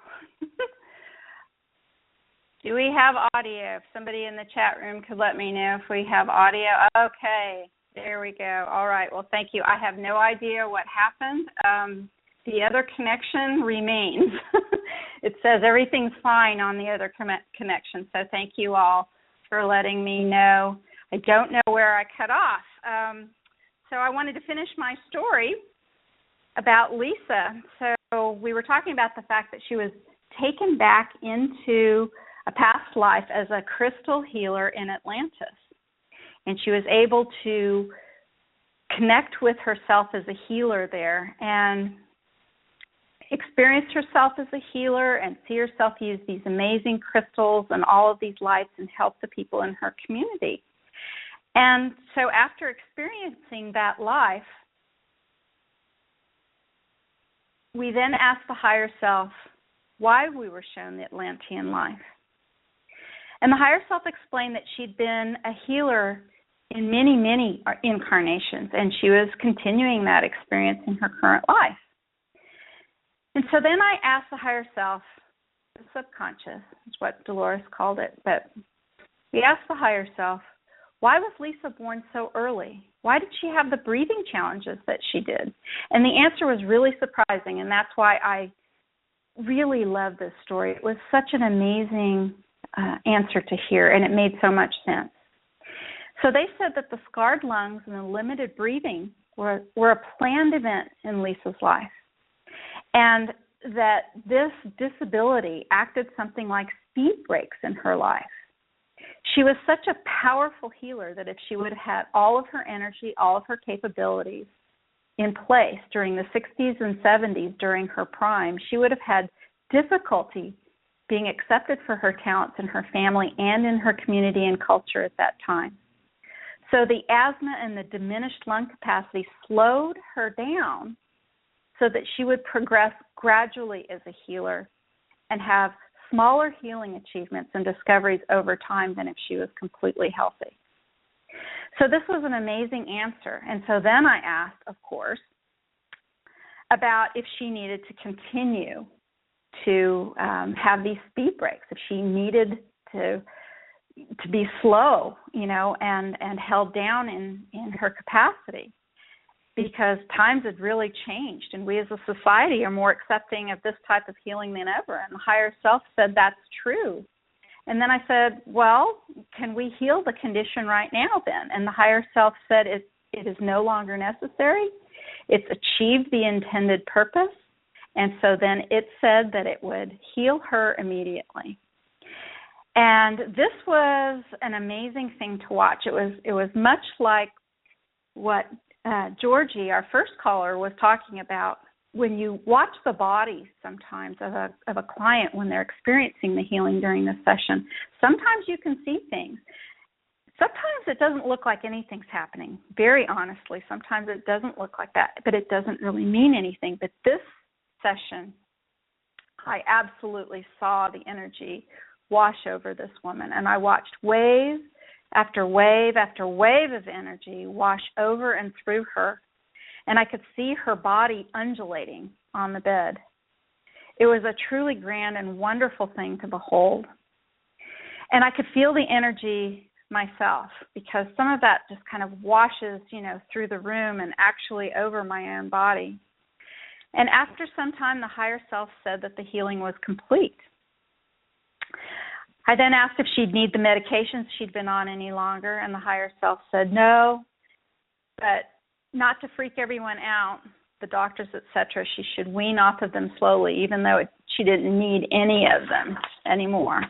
Do we have audio? If somebody in the chat room could let me know if we have audio. Okay, there we go. All right, well, thank you. I have no idea what happened. The other connection remains. It says everything's fine on the other connection, so thank you all for letting me know. I don't know where I cut off. So I wanted to finish my story about Lisa. So we were talking about the fact that she was taken back into a past life as a crystal healer in Atlantis. And she was able to connect with herself as a healer there and experience herself as a healer and see herself use these amazing crystals and all of these lights and help the people in her community. And so after experiencing that life, we then asked the higher self why we were shown the Atlantean life. And the higher self explained that she'd been a healer in many, many incarnations, and she was continuing that experience in her current life. And so then I asked the higher self, the subconscious is what Dolores called it, but we asked the higher self, why was Lisa born so early? Why did she have the breathing challenges that she did? And the answer was really surprising, and that's why I really love this story. It was such an amazing answer to hear, and it made so much sense. So they said that the scarred lungs and the limited breathing were a planned event in Lisa's life, and that this disability acted something like speed brakes in her life. She was such a powerful healer that if she would have had all of her energy, all of her capabilities in place during the 60s and 70s during her prime, she would have had difficulty being accepted for her talents in her family and in her community and culture at that time. So the asthma and the diminished lung capacity slowed her down so that she would progress gradually as a healer and have smaller healing achievements and discoveries over time than if she was completely healthy. So this was an amazing answer. And so then I asked, of course, about if she needed to continue to have these speed breaks, if she needed to be slow, and held down in her capacity, because times had really changed, and we as a society are more accepting of this type of healing than ever. And the higher self said that's true. And then I said, well, can we heal the condition right now then? And the higher self said it is no longer necessary. It's achieved the intended purpose. And so then it said that it would heal her immediately. And this was an amazing thing to watch. It was much like what Georgie, our first caller, was talking about when you watch the body sometimes of a client when they're experiencing the healing during the session, sometimes you can see things. Sometimes it doesn't look like anything's happening. Very honestly, sometimes it doesn't look like that, but it doesn't really mean anything. But this session, I absolutely saw the energy wash over this woman, and I watched wave after wave after wave of energy wash over and through her, and I could see her body undulating on the bed. It was a truly grand and wonderful thing to behold, and I could feel the energy myself, because some of that just kind of washes, through the room and actually over my own body. And after some time, the higher self said that the healing was complete. I then asked if she'd need the medications she'd been on any longer, and the higher self said no, but not to freak everyone out, the doctors, etc., she should wean off of them slowly, even though she didn't need any of them anymore.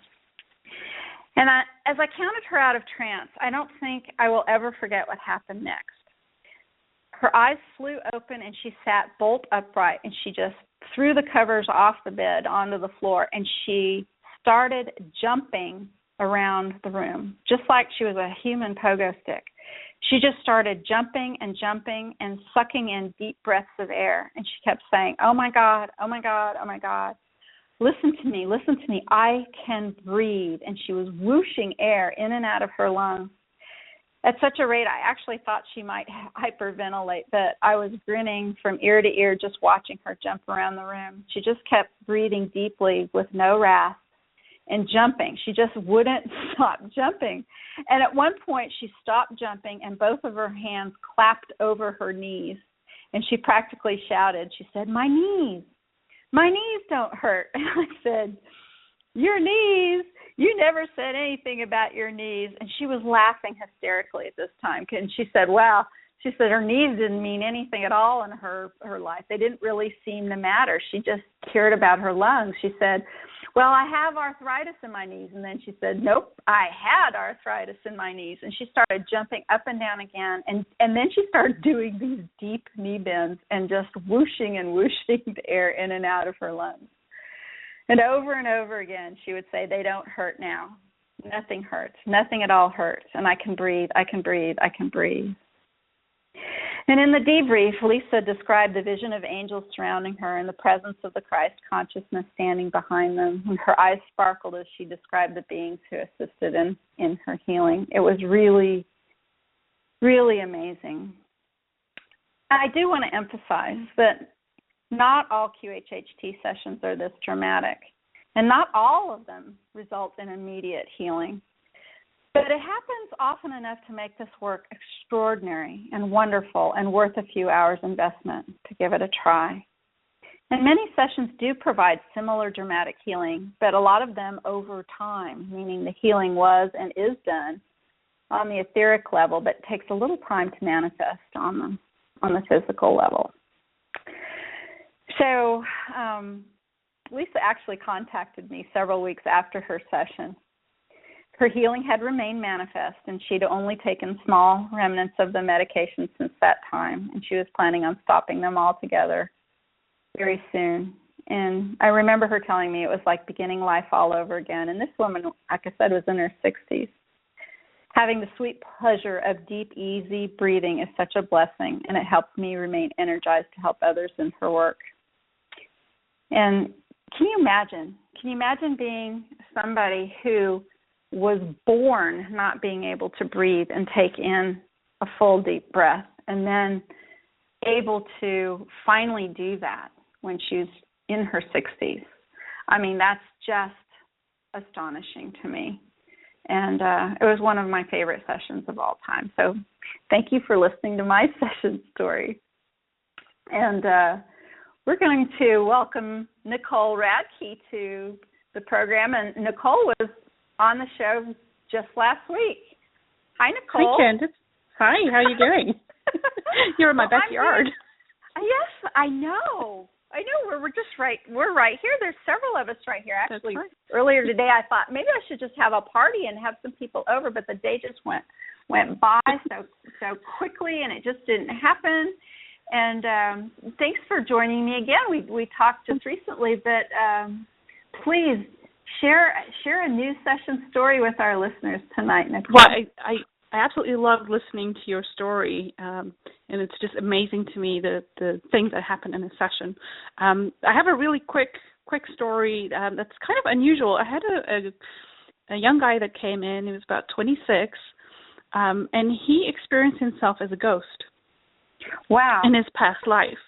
And as I counted her out of trance, I don't think I will ever forget what happened next. Her eyes flew open, and she sat bolt upright, and she just threw the covers off the bed onto the floor, and she started jumping around the room, just like she was a human pogo stick. She just started jumping and jumping and sucking in deep breaths of air, and she kept saying, "Oh, my God, oh, my God, oh, my God. Listen to me, I can breathe." And she was whooshing air in and out of her lungs. At such a rate, I actually thought she might hyperventilate, but I was grinning from ear to ear just watching her jump around the room. She just kept breathing deeply with no rasp and jumping. She just wouldn't stop jumping. And at one point, she stopped jumping, and both of her hands clapped over her knees. And she practically shouted. She said, "My knees. My knees don't hurt." And I said, "Your knees? You never said anything about your knees." And she was laughing hysterically at this time. And she said, "Wow." She said her knees didn't mean anything at all in her life. They didn't really seem to matter. She just cared about her lungs. She said, "Well, I have arthritis in my knees." And then she said, "Nope, I had arthritis in my knees." And she started jumping up and down again. And then she started doing these deep knee bends and just whooshing and whooshing the air in and out of her lungs. And over again, she would say, "They don't hurt now. Nothing hurts. Nothing at all hurts. And I can breathe. I can breathe. I can breathe." And in the debrief, Lisa described the vision of angels surrounding her and the presence of the Christ consciousness standing behind them. And her eyes sparkled as she described the beings who assisted in her healing. It was really, really amazing. I do want to emphasize that not all QHHT sessions are this dramatic, and not all of them result in immediate healing. But it happens often enough to make this work extraordinary and wonderful and worth a few hours investment to give it a try. And many sessions do provide similar dramatic healing, but a lot of them over time, meaning the healing was and is done on the etheric level, but takes a little time to manifest on the physical level. So Lisa actually contacted me several weeks after her session. Her healing had remained manifest, and she'd only taken small remnants of the medication since that time, and she was planning on stopping them altogether very soon. And I remember her telling me it was like beginning life all over again. And this woman, like I said, was in her 60s. Having the sweet pleasure of deep, easy breathing is such a blessing, and it helps me remain energized to help others in her work. And can you imagine being somebody who was born not being able to breathe and take in a full deep breath, and then able to finally do that when she's in her 60s? I mean, that's just astonishing to me. And it was one of my favorite sessions of all time. So thank you for listening to my session story. And we're going to welcome Nicole Radke to the program. And Nicole was on the show just last week. Hi, Nicole. Hi, Candace. Hi, how are you doing? You're in my backyard. Yes, I know. We're right here. There's several of us right here. Actually, right. Earlier today I thought maybe I should just have a party and have some people over, but the day just went by so so quickly, and it just didn't happen. And thanks for joining me again. We talked just recently, but please share a new session story with our listeners tonight, Nicole. Well, I absolutely loved listening to your story, and it's just amazing to me the things that happen in a session. I have a really quick story that's kind of unusual. I had a young guy that came in. He was about 26, and he experienced himself as a ghost. Wow. In his past life.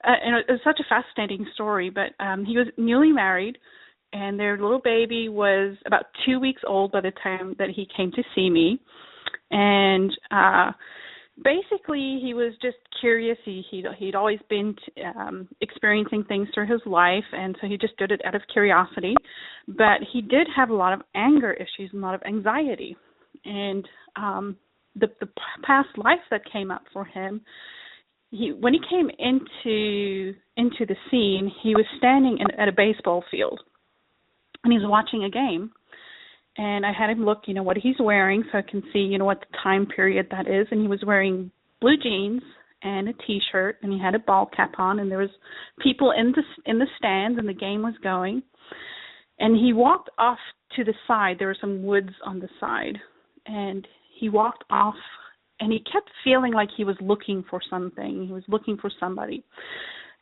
And it was such a fascinating story, but he was newly married, and their little baby was about 2 weeks old by the time that he came to see me. And basically, he was just curious. He'd always been experiencing things through his life, and so he just did it out of curiosity. But he did have a lot of anger issues and a lot of anxiety. And the past life that came up for him, when he came into the scene, he was standing at a baseball field, and he was watching a game. And I had him look, what he's wearing, so I can see, what the time period that is. And he was wearing blue jeans and a T-shirt, and he had a ball cap on, and there was people in the stands, and the game was going. And he walked off to the side. There were some woods on the side, and he walked off, and he kept feeling like he was looking for something. He was looking for somebody.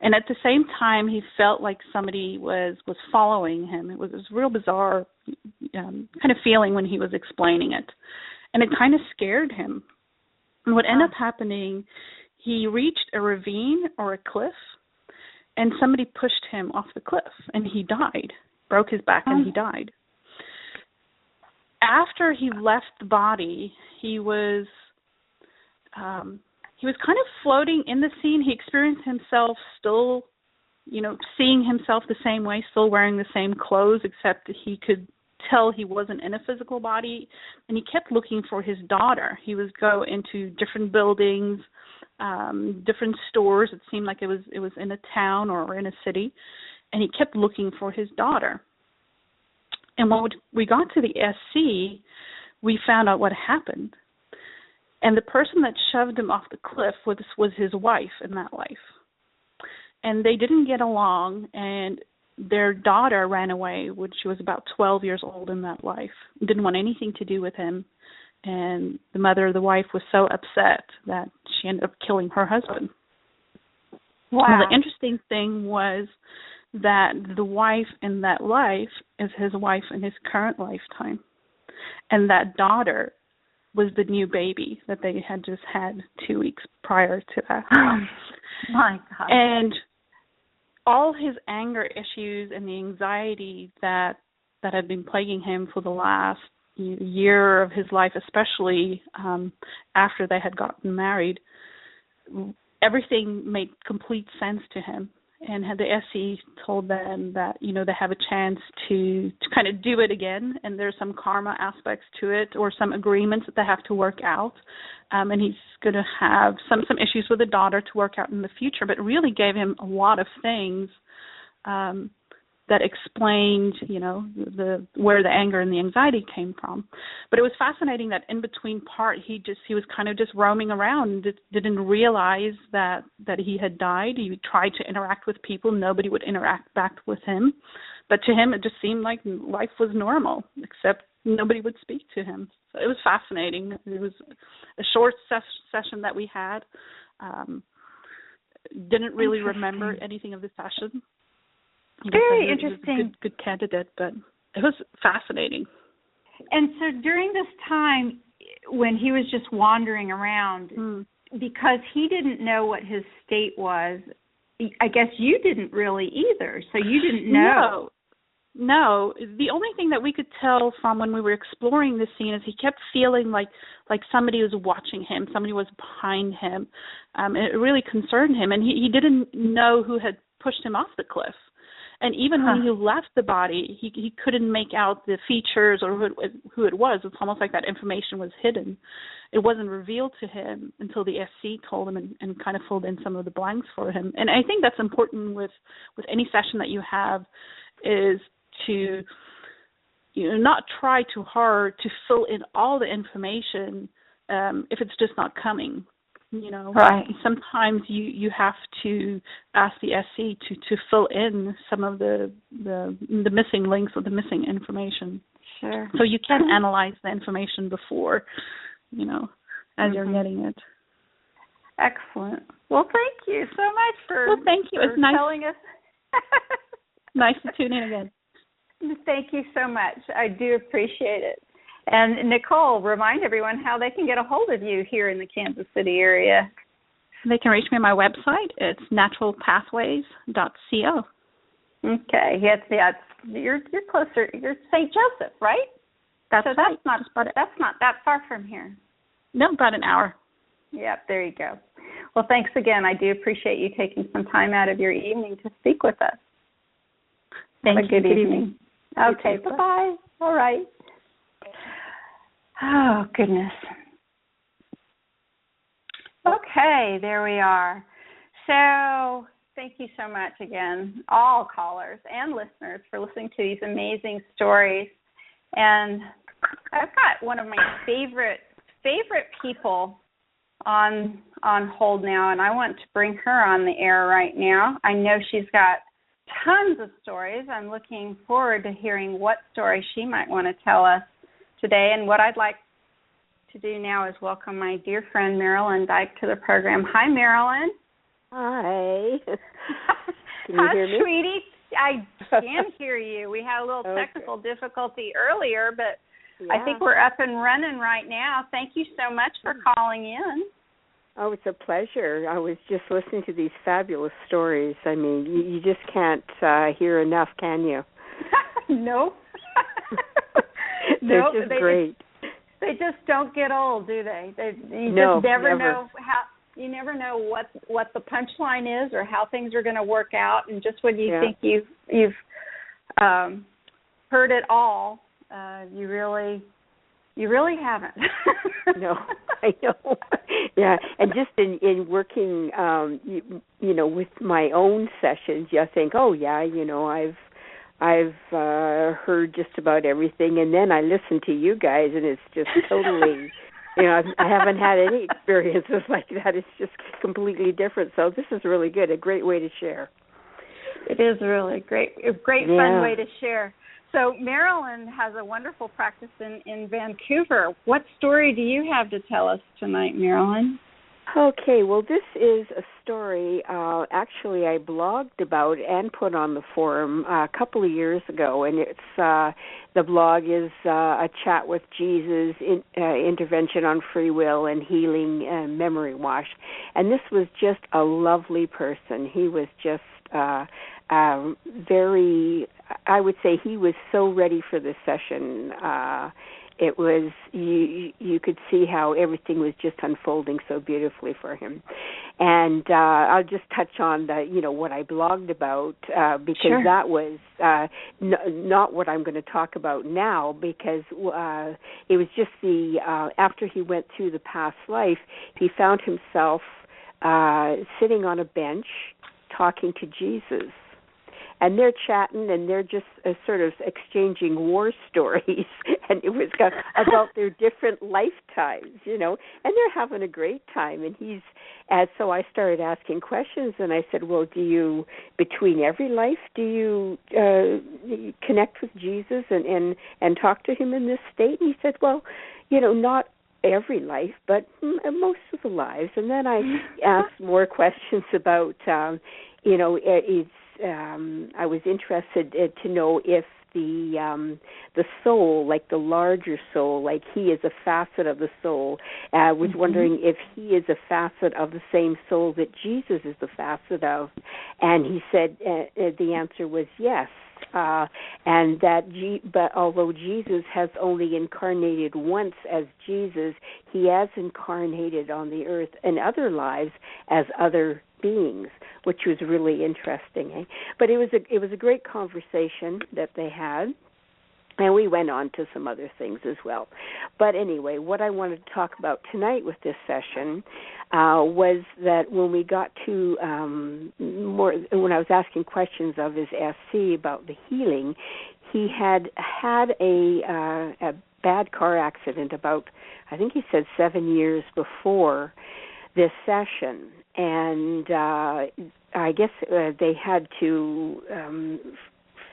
And at the same time, he felt like somebody was following him. It was this real bizarre kind of feeling when he was explaining it. And it kind of scared him. And what ended up happening, he reached a ravine or a cliff, and somebody pushed him off the cliff, and he died, broke his back, and he died. After he left the body, he was kind of floating in the scene. He experienced himself still, seeing himself the same way, still wearing the same clothes, except that he could tell he wasn't in a physical body. And he kept looking for his daughter. He would go into different buildings, different stores. It seemed like it was in a town or in a city. And he kept looking for his daughter. And when we got to the SC, we found out what happened. And the person that shoved him off the cliff was his wife in that life. And they didn't get along, and their daughter ran away when she was about 12 years old in that life. Didn't want anything to do with him. And the mother of the wife was so upset that she ended up killing her husband. Wow. Now, the interesting thing was that the wife in that life is his wife in his current lifetime. And that daughter was the new baby that they had just had 2 weeks prior to that. My God. And all his anger issues and the anxiety that had been plaguing him for the last year of his life, especially after they had gotten married, everything made complete sense to him. And had the SE told them that, they have a chance to kind of do it again, and there's some karma aspects to it or some agreements that they have to work out. And he's going to have some issues with the daughter to work out in the future, but really gave him a lot of things that explained, where the anger and the anxiety came from. But it was fascinating that in between part, he was kind of just roaming around and didn't realize that he had died. He tried to interact with people. Nobody would interact back with him. But to him, it just seemed like life was normal, except nobody would speak to him. So it was fascinating. It was a short session that we had. Didn't really remember anything of the session. Very interesting. He was a good candidate, but it was fascinating. And so during this time when he was just wandering around, because he didn't know what his state was, I guess you didn't really either. So you didn't know. No. The only thing that we could tell from when we were exploring the scene is he kept feeling like somebody was watching him, somebody was behind him. It really concerned him, and he didn't know who had pushed him off the cliff. And even when he left the body, he couldn't make out the features or who it was. It's almost like that information was hidden. It wasn't revealed to him until the SC told him and kind of filled in some of the blanks for him. And I think that's important with any session that you have, is to not try too hard to fill in all the information if it's just not coming. Right. Sometimes you have to ask the SC to fill in some of the missing links or the missing information. Sure. So you can analyze the information before, as you're getting it. Excellent. Well, thank you so much for thank you. It's nice telling us. Nice to tune in again. Thank you so much. I do appreciate it. And Nicole, remind everyone how they can get a hold of you here in the Kansas City area. They can reach me on my website. It's naturalpathways.co. Okay. Yes, you're closer. You're St. Joseph, right? That's not that far from here. No, about an hour. Yep, there you go. Well, thanks again. I do appreciate you taking some time out of your evening to speak with us. Thank you. Good evening. Okay, bye-bye. All right. Oh, goodness. Okay, there we are. So thank you so much again, all callers and listeners, for listening to these amazing stories. And I've got one of my favorite people on hold now, and I want to bring her on the air right now. I know she's got tons of stories. I'm looking forward to hearing what story she might want to tell us today. And what I'd like to do now is welcome my dear friend Marilyn Dyke to the program. Hi, Marilyn. Hi. Can you hear me? Hi, sweetie. I can hear you. We had a little technical difficulty earlier, but I think we're up and running right now. Thank you so much for calling in. Oh, it's a pleasure. I was just listening to these fabulous stories. I mean, you just can't hear enough, can you? Nope. They're just great. They just don't get old, do they? You never know how. You never know what the punchline is or how things are going to work out, and just when you think you've heard it all, you really haven't. No, I know. Yeah, and just in working, with my own sessions, you think, I've heard just about everything, and then I listen to you guys, and it's just totally, I haven't had any experiences like that. It's just completely different. So this is really good, a great way to share. It is really a great fun way to share. So Marilyn has a wonderful practice in Vancouver. What story do you have to tell us tonight, Marilyn? Okay, well, this is a story actually I blogged about and put on the forum a couple of years ago, and it's the blog is a chat with Jesus, intervention on free will and healing and memory wash. And this was just a lovely person. He was just very, I would say he was so ready for this session. It was, you could see how everything was just unfolding so beautifully for him. And I'll just touch on what I blogged about because that was not what I'm going to talk about now, because it was just after he went through the past life, he found himself sitting on a bench talking to Jesus. And they're chatting, and they're just sort of exchanging war stories, and it was about their different lifetimes, and they're having a great time. And so I started asking questions, and I said, well, between every life, do you connect with Jesus and talk to him in this state? And he said, well, not every life, but most of the lives. And then I asked more questions about, I was interested to know if the soul, like the larger soul, like he is a facet of the soul. I was wondering if he is a facet of the same soul that Jesus is the facet of. And he said the answer was yes. And but although Jesus has only incarnated once as Jesus, he has incarnated on the earth in other lives as other beings, which was really interesting. But it was a great conversation that they had, and we went on to some other things as well. But anyway, what I wanted to talk about tonight with this session was that when we got to when I was asking questions of his SC about the healing, he had a bad car accident about, I think he said 7 years before this session, and I guess they had to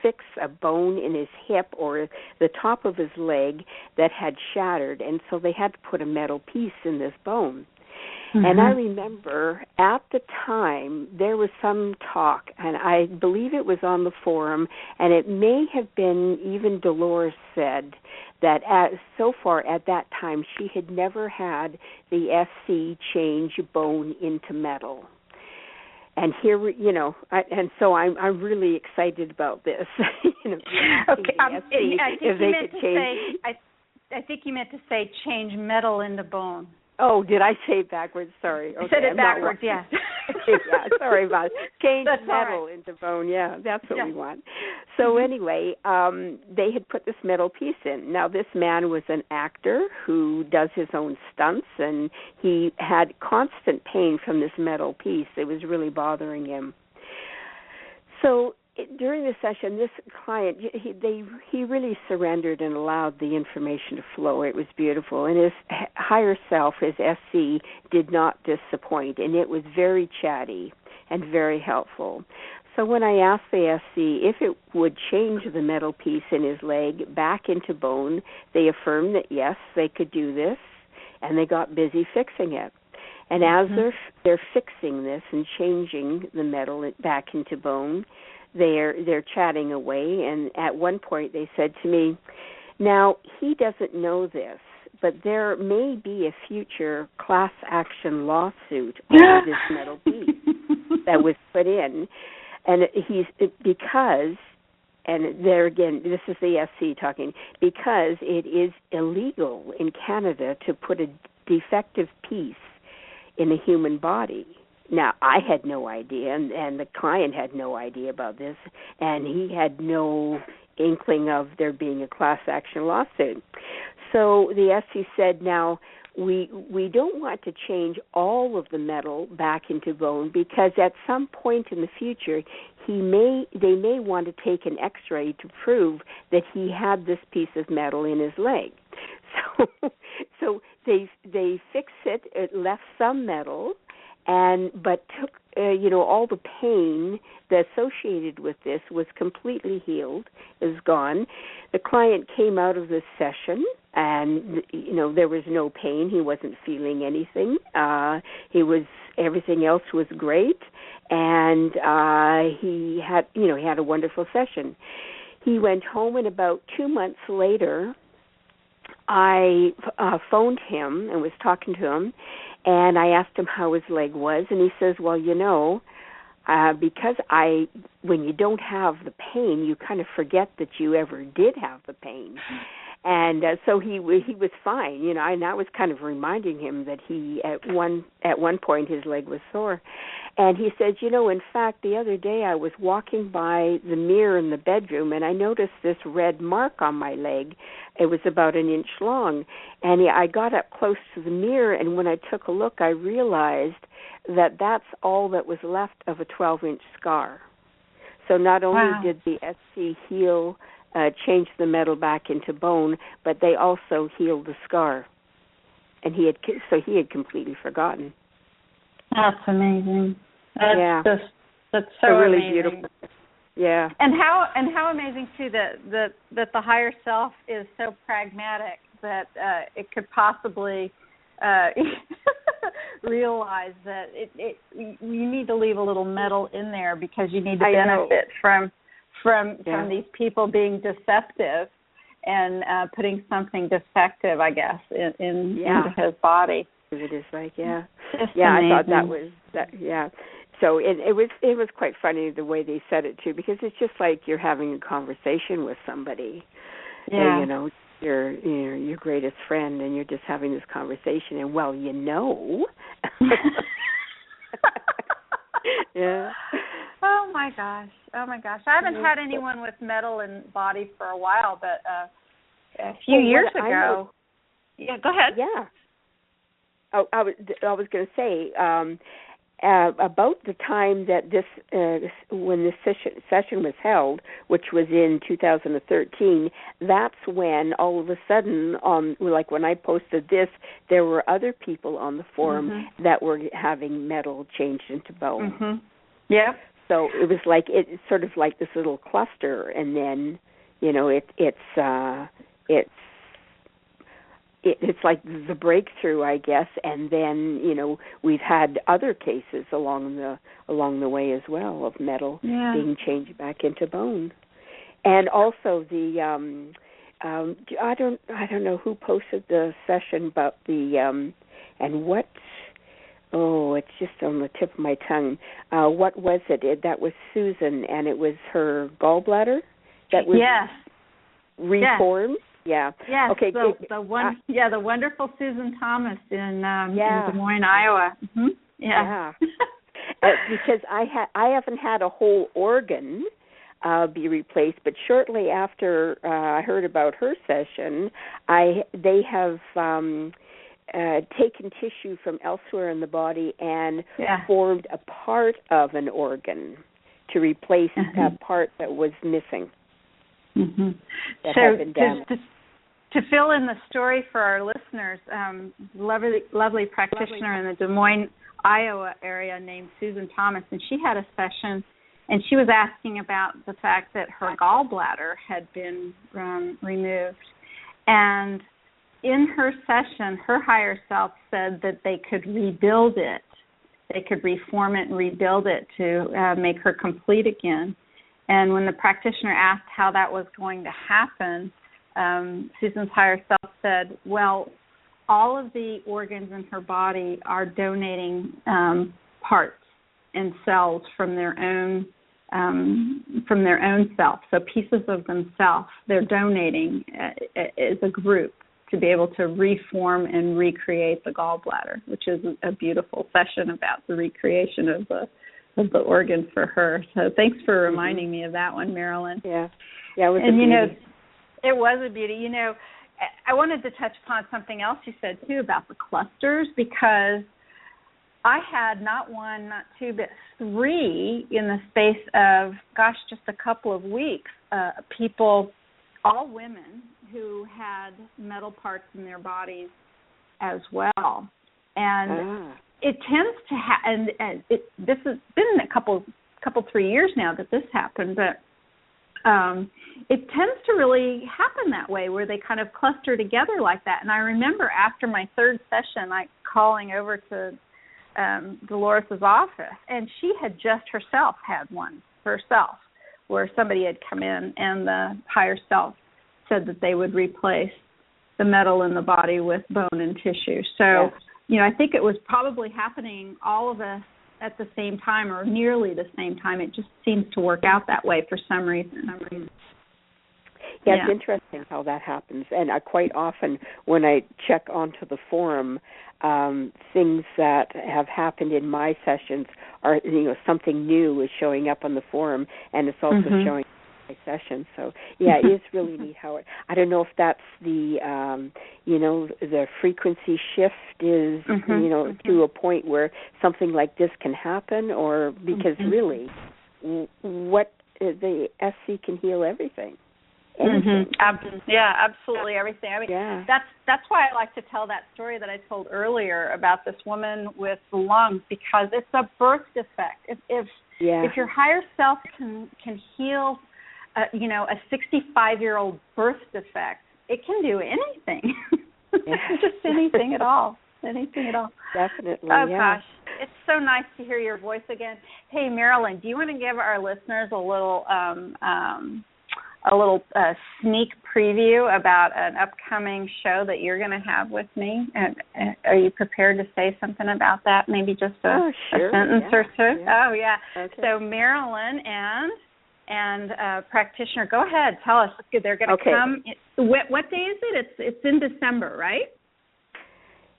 fix a bone in his hip or the top of his leg that had shattered, and so they had to put a metal piece in this bone. Mm-hmm. And I remember at the time there was some talk, and I believe it was on the forum, and it may have been even Dolores said that so far at that time she had never had the SC change bone into metal. And here, and so I'm really excited about this. Okay, I think you meant to say change metal into bone. Oh, did I say it backwards? Sorry. Okay, I said it backwards, yeah. Yeah, sorry about it. Change that's metal into bone, yeah, that's what we want. So anyway, they had put this metal piece in. Now, this man was an actor who does his own stunts, and he had constant pain from this metal piece. It was really bothering him. So during the session, this client, he really surrendered and allowed the information to flow. It was beautiful. And his higher self, his SC, did not disappoint. And it was very chatty and very helpful. So when I asked the SC if it would change the metal piece in his leg back into bone, they affirmed that, yes, they could do this. And they got busy fixing it. And as they're fixing this and changing the metal back into bone, they're chatting away, and at one point they said to me, now, he doesn't know this, but there may be a future class action lawsuit over this metal piece that was put in, and because, and there again, this is the SC talking, because it is illegal in Canada to put a defective piece in a human body. Now, I had no idea, and the client had no idea about this, and he had no inkling of there being a class action lawsuit. So the SC said, now, we don't want to change all of the metal back into bone because at some point in the future, they may want to take an X-ray to prove that he had this piece of metal in his leg. So they fixed it. It left some metal. But took, all the pain that associated with this was completely healed, is gone. The client came out of this session, and, there was no pain. He wasn't feeling anything. Everything else was great, and he had a wonderful session. He went home, and about 2 months later, I phoned him and was talking to him, and I asked him how his leg was, and he says, well, because when you don't have the pain, you kind of forget that you ever did have the pain. And so he was fine, and I was kind of reminding him that he at one point his leg was sore. And he said, in fact, the other day I was walking by the mirror in the bedroom, and I noticed this red mark on my leg. It was about 1 inch long. And I got up close to the mirror, and when I took a look, I realized that that's all that was left of a 12-inch scar. So not only did the SC heal, change the metal back into bone, but they also healed the scar. And he had completely forgotten. That's amazing. That's so really amazing. Beautiful. Yeah. And how amazing too that the higher self is so pragmatic that it could possibly realize that you need to leave a little metal in there because you need to benefit from these people being deceptive and putting something defective, I guess, into his body. It is like, yeah. Just yeah, amazing. I thought that was yeah. So it was quite funny the way they said it too, because it's just like you're having a conversation with somebody. Yeah. And, your greatest friend, and you're just having this conversation, and yeah. Oh my gosh. I haven't had anyone with metal in body for a while, but a few years ago. Yeah, go ahead. Yeah. Oh, I was going to say, about the time that this, when this session was held, which was in 2013, that's when all of a sudden, like when I posted this, there were other people on the forum that were having metal changed into bone. Yeah. So it was like it's sort of like this little cluster, and then it's like the breakthrough, I guess, and then we've had other cases along the way as well of metal being changed back into bone, and also the I don't know who posted the session, but the and what. Oh, it's just on the tip of my tongue. What was it? That was Susan, and it was her gallbladder that was reformed. Yes. Yeah. Okay. The wonderful Susan Thomas in Des Moines, Iowa. Yeah. Because I haven't had a whole organ be replaced, but shortly after I heard about her session, they have taken tissue from elsewhere in the body and formed a part of an organ to replace a part that was missing. That had been damaged. To fill in the story for our listeners, lovely practitioner in the Des Moines, Iowa area named Susan Thomas, and she had a session, and she was asking about the fact that her gallbladder had been removed. And in her session, her higher self said that they could rebuild it. They could reform it and rebuild it to make her complete again. And when the practitioner asked how that was going to happen, Susan's higher self said, well, all of the organs in her body are donating parts and cells from their own self. So pieces of themselves, they're donating as a group to be able to reform and recreate the gallbladder, which is a beautiful session about the recreation of the organ for her. So thanks for reminding me of that one, Marilyn. Yeah, it was a beauty. It was a beauty. I wanted to touch upon something else you said, too, about the clusters, because I had not one, not two, but three in the space of, just a couple of weeks, people, all women, who had metal parts in their bodies as well. And it tends to and this has been a couple 3 years now that this happened, but it tends to really happen that way, where they kind of cluster together like that. And I remember after my third session, calling over to Dolores' office, and she had just herself had one herself, where somebody had come in and the higher self said that they would replace the metal in the body with bone and tissue. So, I think it was probably happening all of us at the same time, or nearly the same time. It just seems to work out that way for some reason. Yeah, it's interesting how that happens. And quite often when I check onto the forum, things that have happened in my sessions are, something new is showing up on the forum, and it's also showing my session. So, it is really neat how I don't know if that's the, the frequency shift is, to a point where something like this can happen, or because really what the SC can heal everything. Yeah, absolutely everything. I mean, that's why I like to tell that story that I told earlier about this woman with the lungs, because it's a birth defect. If your higher self can heal, a 65-year-old birth defect, it can do anything. Just anything at all. Anything at all. Definitely. Oh gosh, it's so nice to hear your voice again. Hey, Marilyn, do you want to give our listeners a little sneak preview about an upcoming show that you're going to have with me? Are you prepared to say something about that? Maybe just a sentence or two? Yeah. Oh, yeah. Okay. So Marilyn and practitioner, go ahead. Tell us. They're going to come. What day is it? It's in December, right?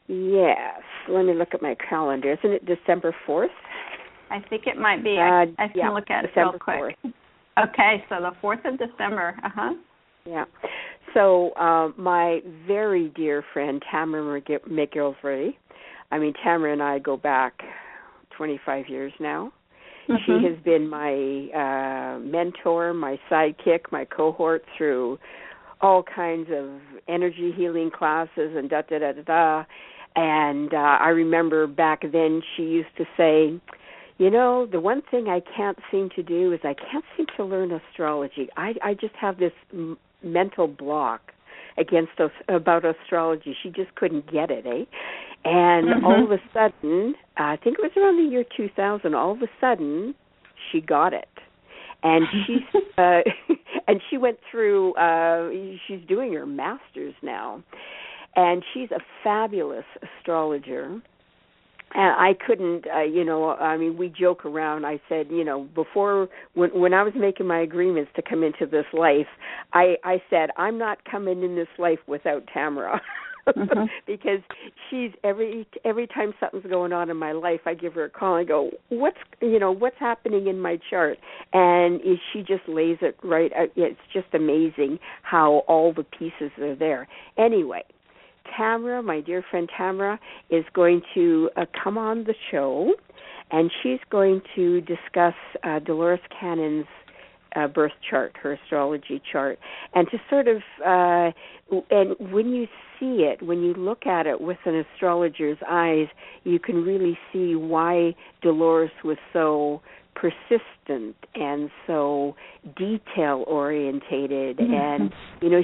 Yes. Let me look at my calendar. Isn't it December 4th? I think it might be. I can look at December it real quick. 4th. Okay, so the 4th of December. Yeah. So my very dear friend Tamara McGillivray, Tamara and I go back 25 years now. Mm-hmm. She has been my mentor, my sidekick, my cohort through all kinds of energy healing classes and da-da-da-da-da. And I remember back then she used to say, you know, the one thing I can't seem to do is I can't seem to learn astrology. I just have this mental block about astrology. She just couldn't get it, eh? And all of a sudden, I think it was around the year 2000, all of a sudden, she got it. And she's and she went through, she's doing her master's now. And she's a fabulous astrologer. And I couldn't, we joke around. I said, before, when I was making my agreements to come into this life, I said, I'm not coming in this life without Tamara. Because she's, every time something's going on in my life, I give her a call and go, what's happening in my chart? And she just lays it right out. It's just amazing how all the pieces are there. Anyway, Tamara, my dear friend Tamara, is going to come on the show, and she's going to discuss Dolores Cannon's birth chart, her astrology chart, and to sort of, and when you see it, when you look at it with an astrologer's eyes, you can really see why Dolores was so persistent and so detail-orientated, and,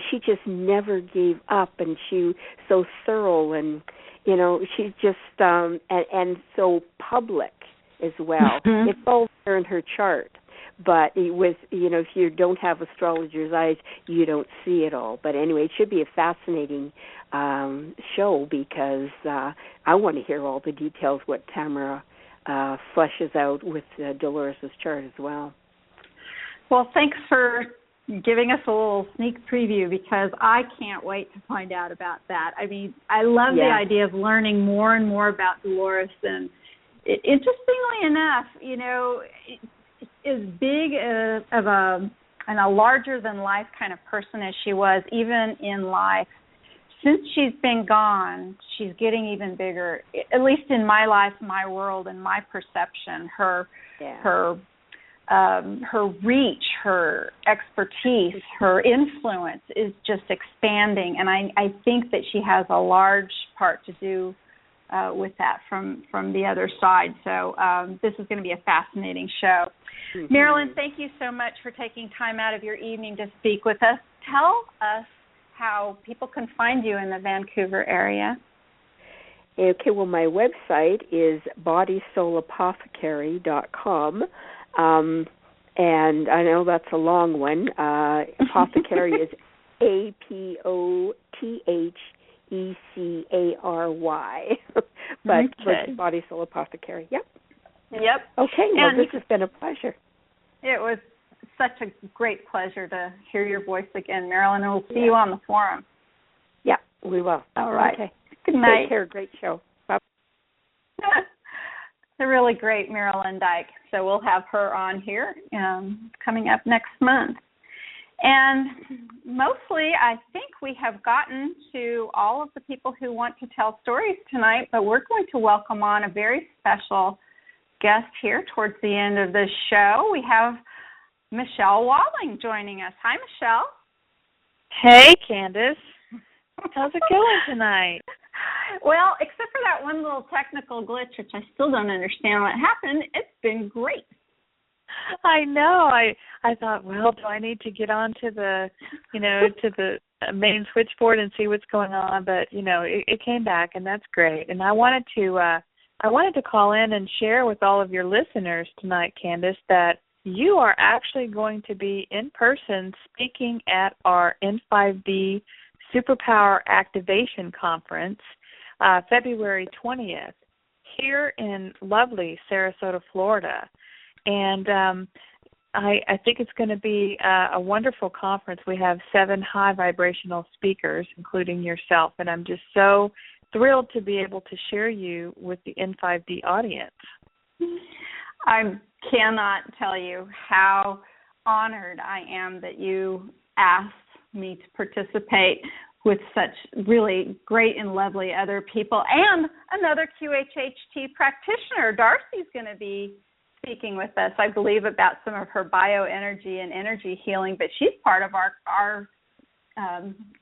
she just never gave up, and she so thorough, and, she just, and so public as well. It's all there in her chart. But with, if you don't have astrologer's eyes, you don't see it all. But anyway, it should be a fascinating show because I want to hear all the details, what Tamara fleshes out with Dolores' chart as well. Well, thanks for giving us a little sneak preview because I can't wait to find out about that. I mean, I love the idea of learning more and more about Dolores. And interestingly enough, as big of a larger-than-life kind of person as she was, even in life, since she's been gone, she's getting even bigger, at least in my life, my world, and my perception. Her reach, her expertise, her influence is just expanding, and I think that she has a large part to do with that from the other side. So this is going to be a fascinating show. Marilyn, thank you so much for taking time out of your evening to speak with us. Tell us how people can find you in the Vancouver area. Okay, well, my website is bodysoulapothecary.com, and I know that's a long one. Apothecary is APOTHECARY, but Body Soul Apothecary. Yep. Okay, well, this has been a pleasure. It was such a great pleasure to hear your voice again, Marilyn, and we'll see you on the forum. Yeah, we will. All right. Okay. Good night. Take care. Great show. Bye. The really great Marilyn Dyke. So we'll have her on here coming up next month. And mostly, I think we have gotten to all of the people who want to tell stories tonight, but we're going to welcome on a very special guest here towards the end of this show. We have Michelle Walling joining us. Hi, Michelle. Hey, Candace. How's it going tonight? Well, except for that one little technical glitch, which I still don't understand what happened, it's been great. I know. I thought, well, do I need to get on to the, to the main switchboard and see what's going on? But, it came back, and that's great. And I wanted to call in and share with all of your listeners tonight, Candace, that you are actually going to be in person speaking at our N5D Superpower Activation Conference, February 20th, here in lovely Sarasota, Florida. And I think it's going to be a wonderful conference. We have 7 high vibrational speakers, including yourself, and I'm just so thrilled to be able to share you with the N5D audience. I cannot tell you how honored I am that you asked me to participate. with such really great and lovely other people. And another QHHT practitioner, Darcy's going to be speaking with us, I believe, about some of her bioenergy and energy healing, but she's part of our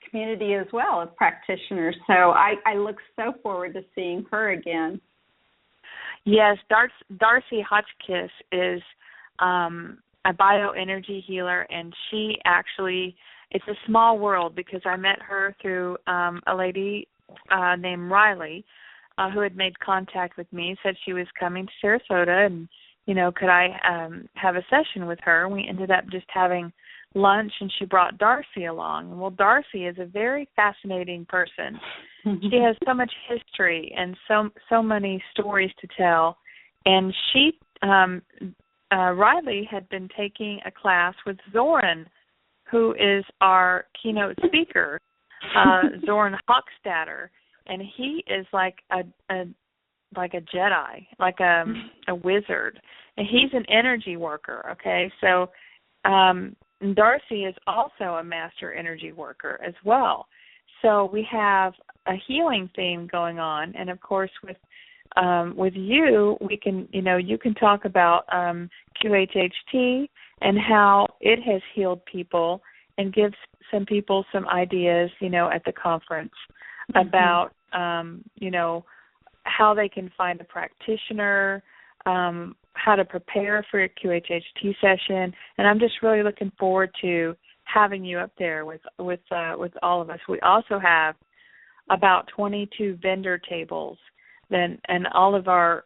community as well of practitioners. So I look so forward to seeing her again. Yes, Darcy Hotchkiss is a bioenergy healer, and she actually, it's a small world because I met her through a lady named Riley who had made contact with me, said she was coming to Sarasota, and, could I have a session with her? We ended up just having lunch, and she brought Darcy along. Well, Darcy is a very fascinating person. She has so much history and so many stories to tell. And she, Riley had been taking a class with Zoran, who is our keynote speaker, Zoran Hochstadter, and he is like a Jedi, like a wizard, and he's an energy worker. Okay, so Darcy is also a master energy worker as well. So we have a healing theme going on, and of course with you, we can, you can talk about QHHT and how it has healed people, and give some people some ideas, at the conference about, how they can find a practitioner, how to prepare for a QHHT session, and I'm just really looking forward to having you up there with all of us. We also have about 22 vendor tables. Then, and all of our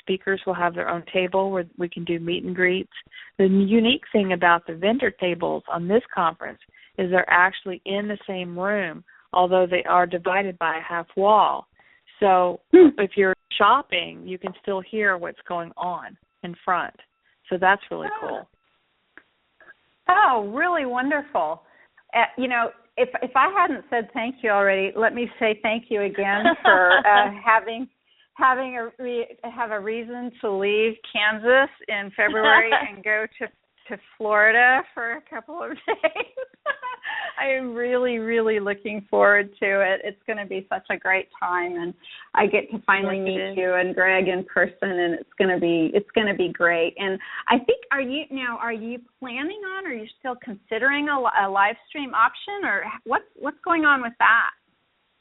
speakers will have their own table where we can do meet and greets. The unique thing about the vendor tables on this conference is they're actually in the same room, although they are divided by a half wall. So if you're shopping, you can still hear what's going on in front. So that's really cool. Oh, really wonderful. If I hadn't said thank you already, let me say thank you again for have a reason to leave Kansas in February and go to Florida for a couple of days. I am really, really looking forward to it. It's going to be such a great time, and I get to finally meet you and Greg in person, and it's going to be great. And I think are you planning on, or are you still considering a live stream option, or what's going on with that?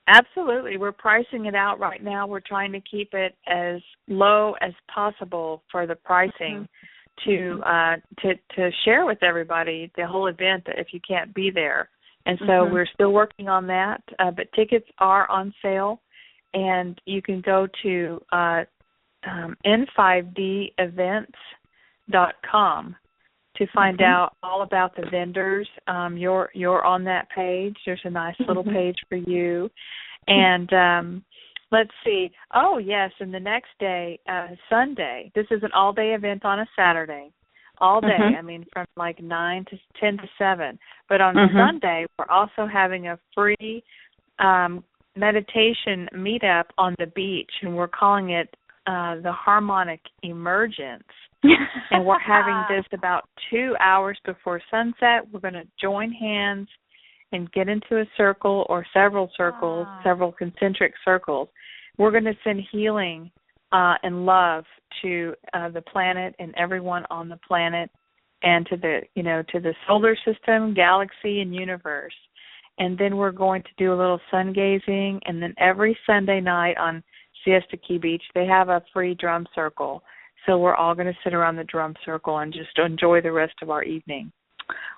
Absolutely. We're pricing it out right now. We're trying to keep it as low as possible for the pricing to share with everybody the whole event if you can't be there. And so we're still working on that, but tickets are on sale, and you can go to n5devents.com to find out all about the vendors. You're on that page. There's a nice little page for you. And let's see. Oh, yes, and the next day, Sunday, this is an all-day event on a Saturday. All day, I mean, from like 9 to 10 to 7. But on Sunday, we're also having a free meditation meetup on the beach, and we're calling it the Harmonic Emergence. And we're having this about 2 hours before sunset. We're going to join hands and get into a circle or several circles, several concentric circles. We're going to send healing and love to the planet and everyone on the planet, and to the solar system, galaxy, and universe. And then we're going to do a little sun gazing, and then every Sunday night on Siesta Key Beach, they have a free drum circle. So we're all going to sit around the drum circle and just enjoy the rest of our evening.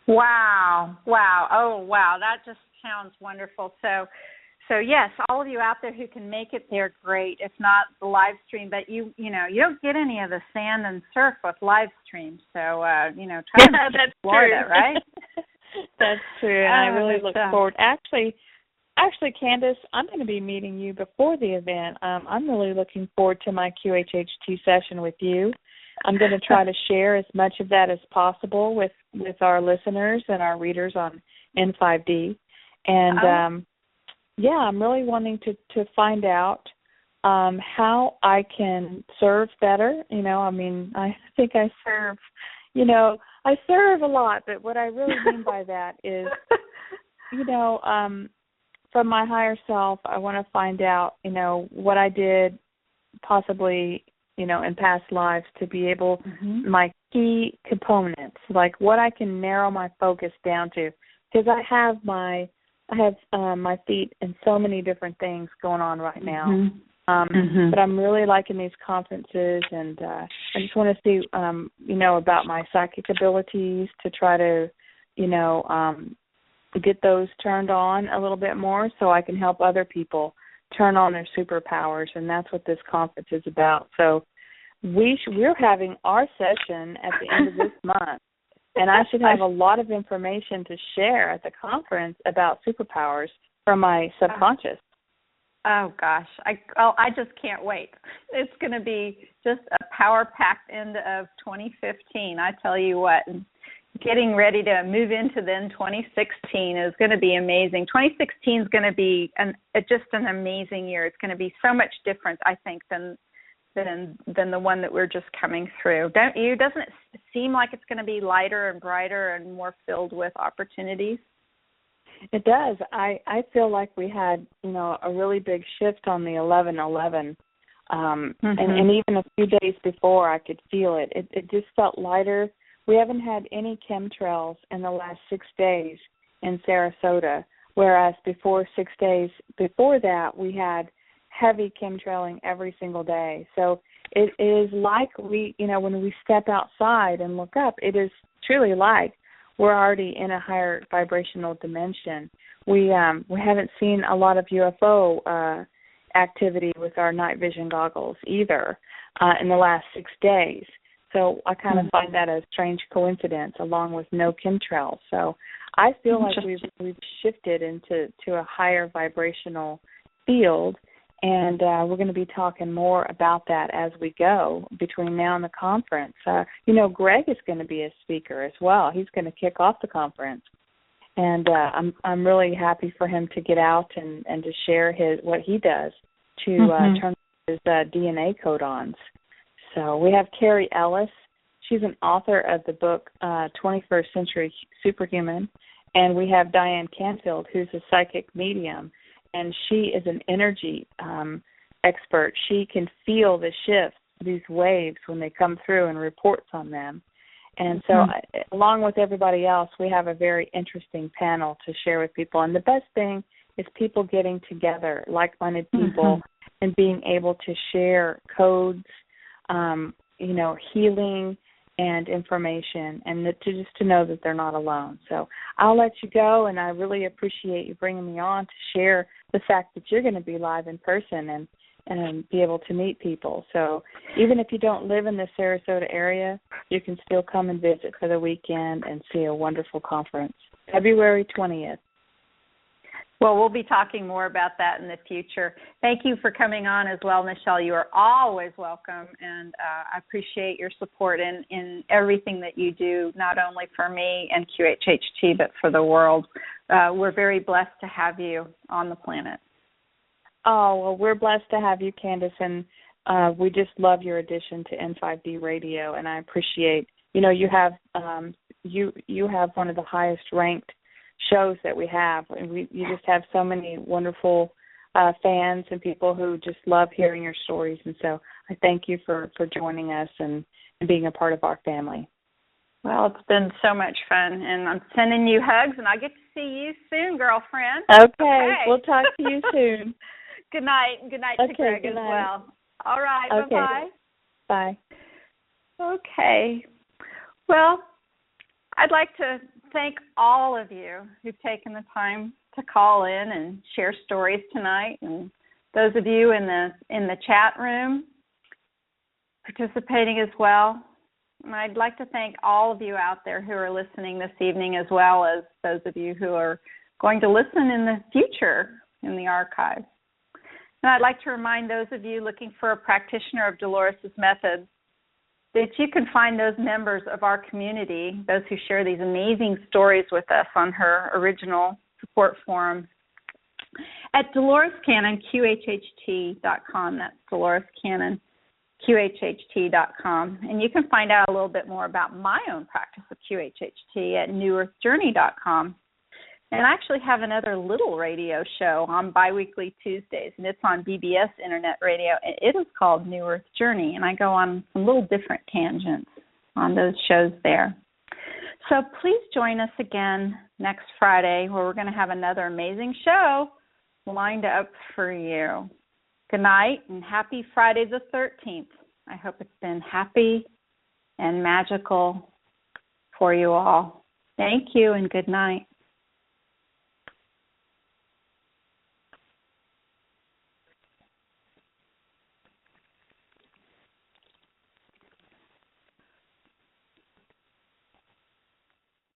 Wow. Oh, wow. That just sounds wonderful. So yes, all of you out there who can make it there, great. If not, the live stream, but you don't get any of the sand and surf with live streams. So try to that's Florida, true. Right? That's true, and I really look forward. Actually, Candace, I'm going to be meeting you before the event. I'm really looking forward to my QHHT session with you. I'm going to try to share as much of that as possible with our listeners and our readers on N5D. And I'm really wanting to find out how I can serve better. I think I serve, I serve a lot, but what I really mean by that is, from my higher self, I want to find out, what I did possibly, in past lives to be able, my key components, like what I can narrow my focus down to, because I have my feet in so many different things going on right now. But I'm really liking these conferences, and I just want to see, about my psychic abilities to try to, get those turned on a little bit more so I can help other people turn on their superpowers, and that's what this conference is about. So we're having our session at the end of this month, and I should have a lot of information to share at the conference about superpowers from my subconscious. Oh, gosh. I just can't wait. It's going to be just a power-packed end of 2015. I tell you what, getting ready to move into then 2016 is going to be amazing. 2016 is going to be just an amazing year. It's going to be so much different, I think, than the one that we're just coming through. Don't you? Doesn't it seem like it's going to be lighter and brighter and more filled with opportunities? It does. I feel like we had, a really big shift on the 11/11, and even a few days before I could feel it. It just felt lighter. We haven't had any chemtrails in the last 6 days in Sarasota, whereas before 6 days before that, we had heavy chemtrailing every single day. So it is like when we step outside and look up, it is truly like we're already in a higher vibrational dimension. We haven't seen a lot of UFO activity with our night vision goggles either in the last 6 days. So I kind of find that a strange coincidence, along with no chemtrails. So I feel like we've shifted into a higher vibrational field, and we're going to be talking more about that as we go between now and the conference. Greg is going to be a speaker as well. He's going to kick off the conference, and I'm really happy for him to get out and to share what he does to turn his DNA codons. So we have Carrie Ellis. She's an author of the book 21st Century Superhuman. And we have Diane Canfield, who's a psychic medium, and she is an energy expert. She can feel the shifts, these waves, when they come through and reports on them. And so along with everybody else, we have a very interesting panel to share with people. And the best thing is people getting together, like-minded people, and being able to share codes, healing and information, and to know that they're not alone. So I'll let you go, and I really appreciate you bringing me on to share the fact that you're going to be live in person and be able to meet people. So even if you don't live in the Sarasota area, you can still come and visit for the weekend and see a wonderful conference. February 20th. Well, we'll be talking more about that in the future. Thank you for coming on as well, Michelle. You are always welcome, and I appreciate your support in everything that you do, not only for me and QHHT, but for the world. We're very blessed to have you on the planet. Oh, well, we're blessed to have you, Candace, and we just love your addition to N5D Radio, and I appreciate, you have one of the highest ranked shows that we have, and you just have so many wonderful fans and people who just love hearing your stories, and so I thank you for joining us and being a part of our family. Well, it's been so much fun, and I'm sending you hugs, and I'll get to see you soon, girlfriend. Okay. We'll talk to you soon. Good night. Good night to Greg as well. All right, okay. Bye-bye. Bye. Okay. Well, I'd like to thank all of you who've taken the time to call in and share stories tonight, and those of you in the chat room participating as well. And I'd like to thank all of you out there who are listening this evening, as well as those of you who are going to listen in the future in the archive. And I'd like to remind those of you looking for a practitioner of Dolores' method that you can find those members of our community, those who share these amazing stories with us on her original support forum, at Dolores Cannon, QHHT.com. That's Dolores Cannon, QHHT.com. And you can find out a little bit more about my own practice of QHHT at NewEarthJourney.com. And I actually have another little radio show on biweekly Tuesdays, and it's on BBS Internet Radio. It is called New Earth Journey, and I go on some little different tangents on those shows there. So please join us again next Friday, where we're going to have another amazing show lined up for you. Good night, and happy Friday the 13th. I hope it's been happy and magical for you all. Thank you, and good night.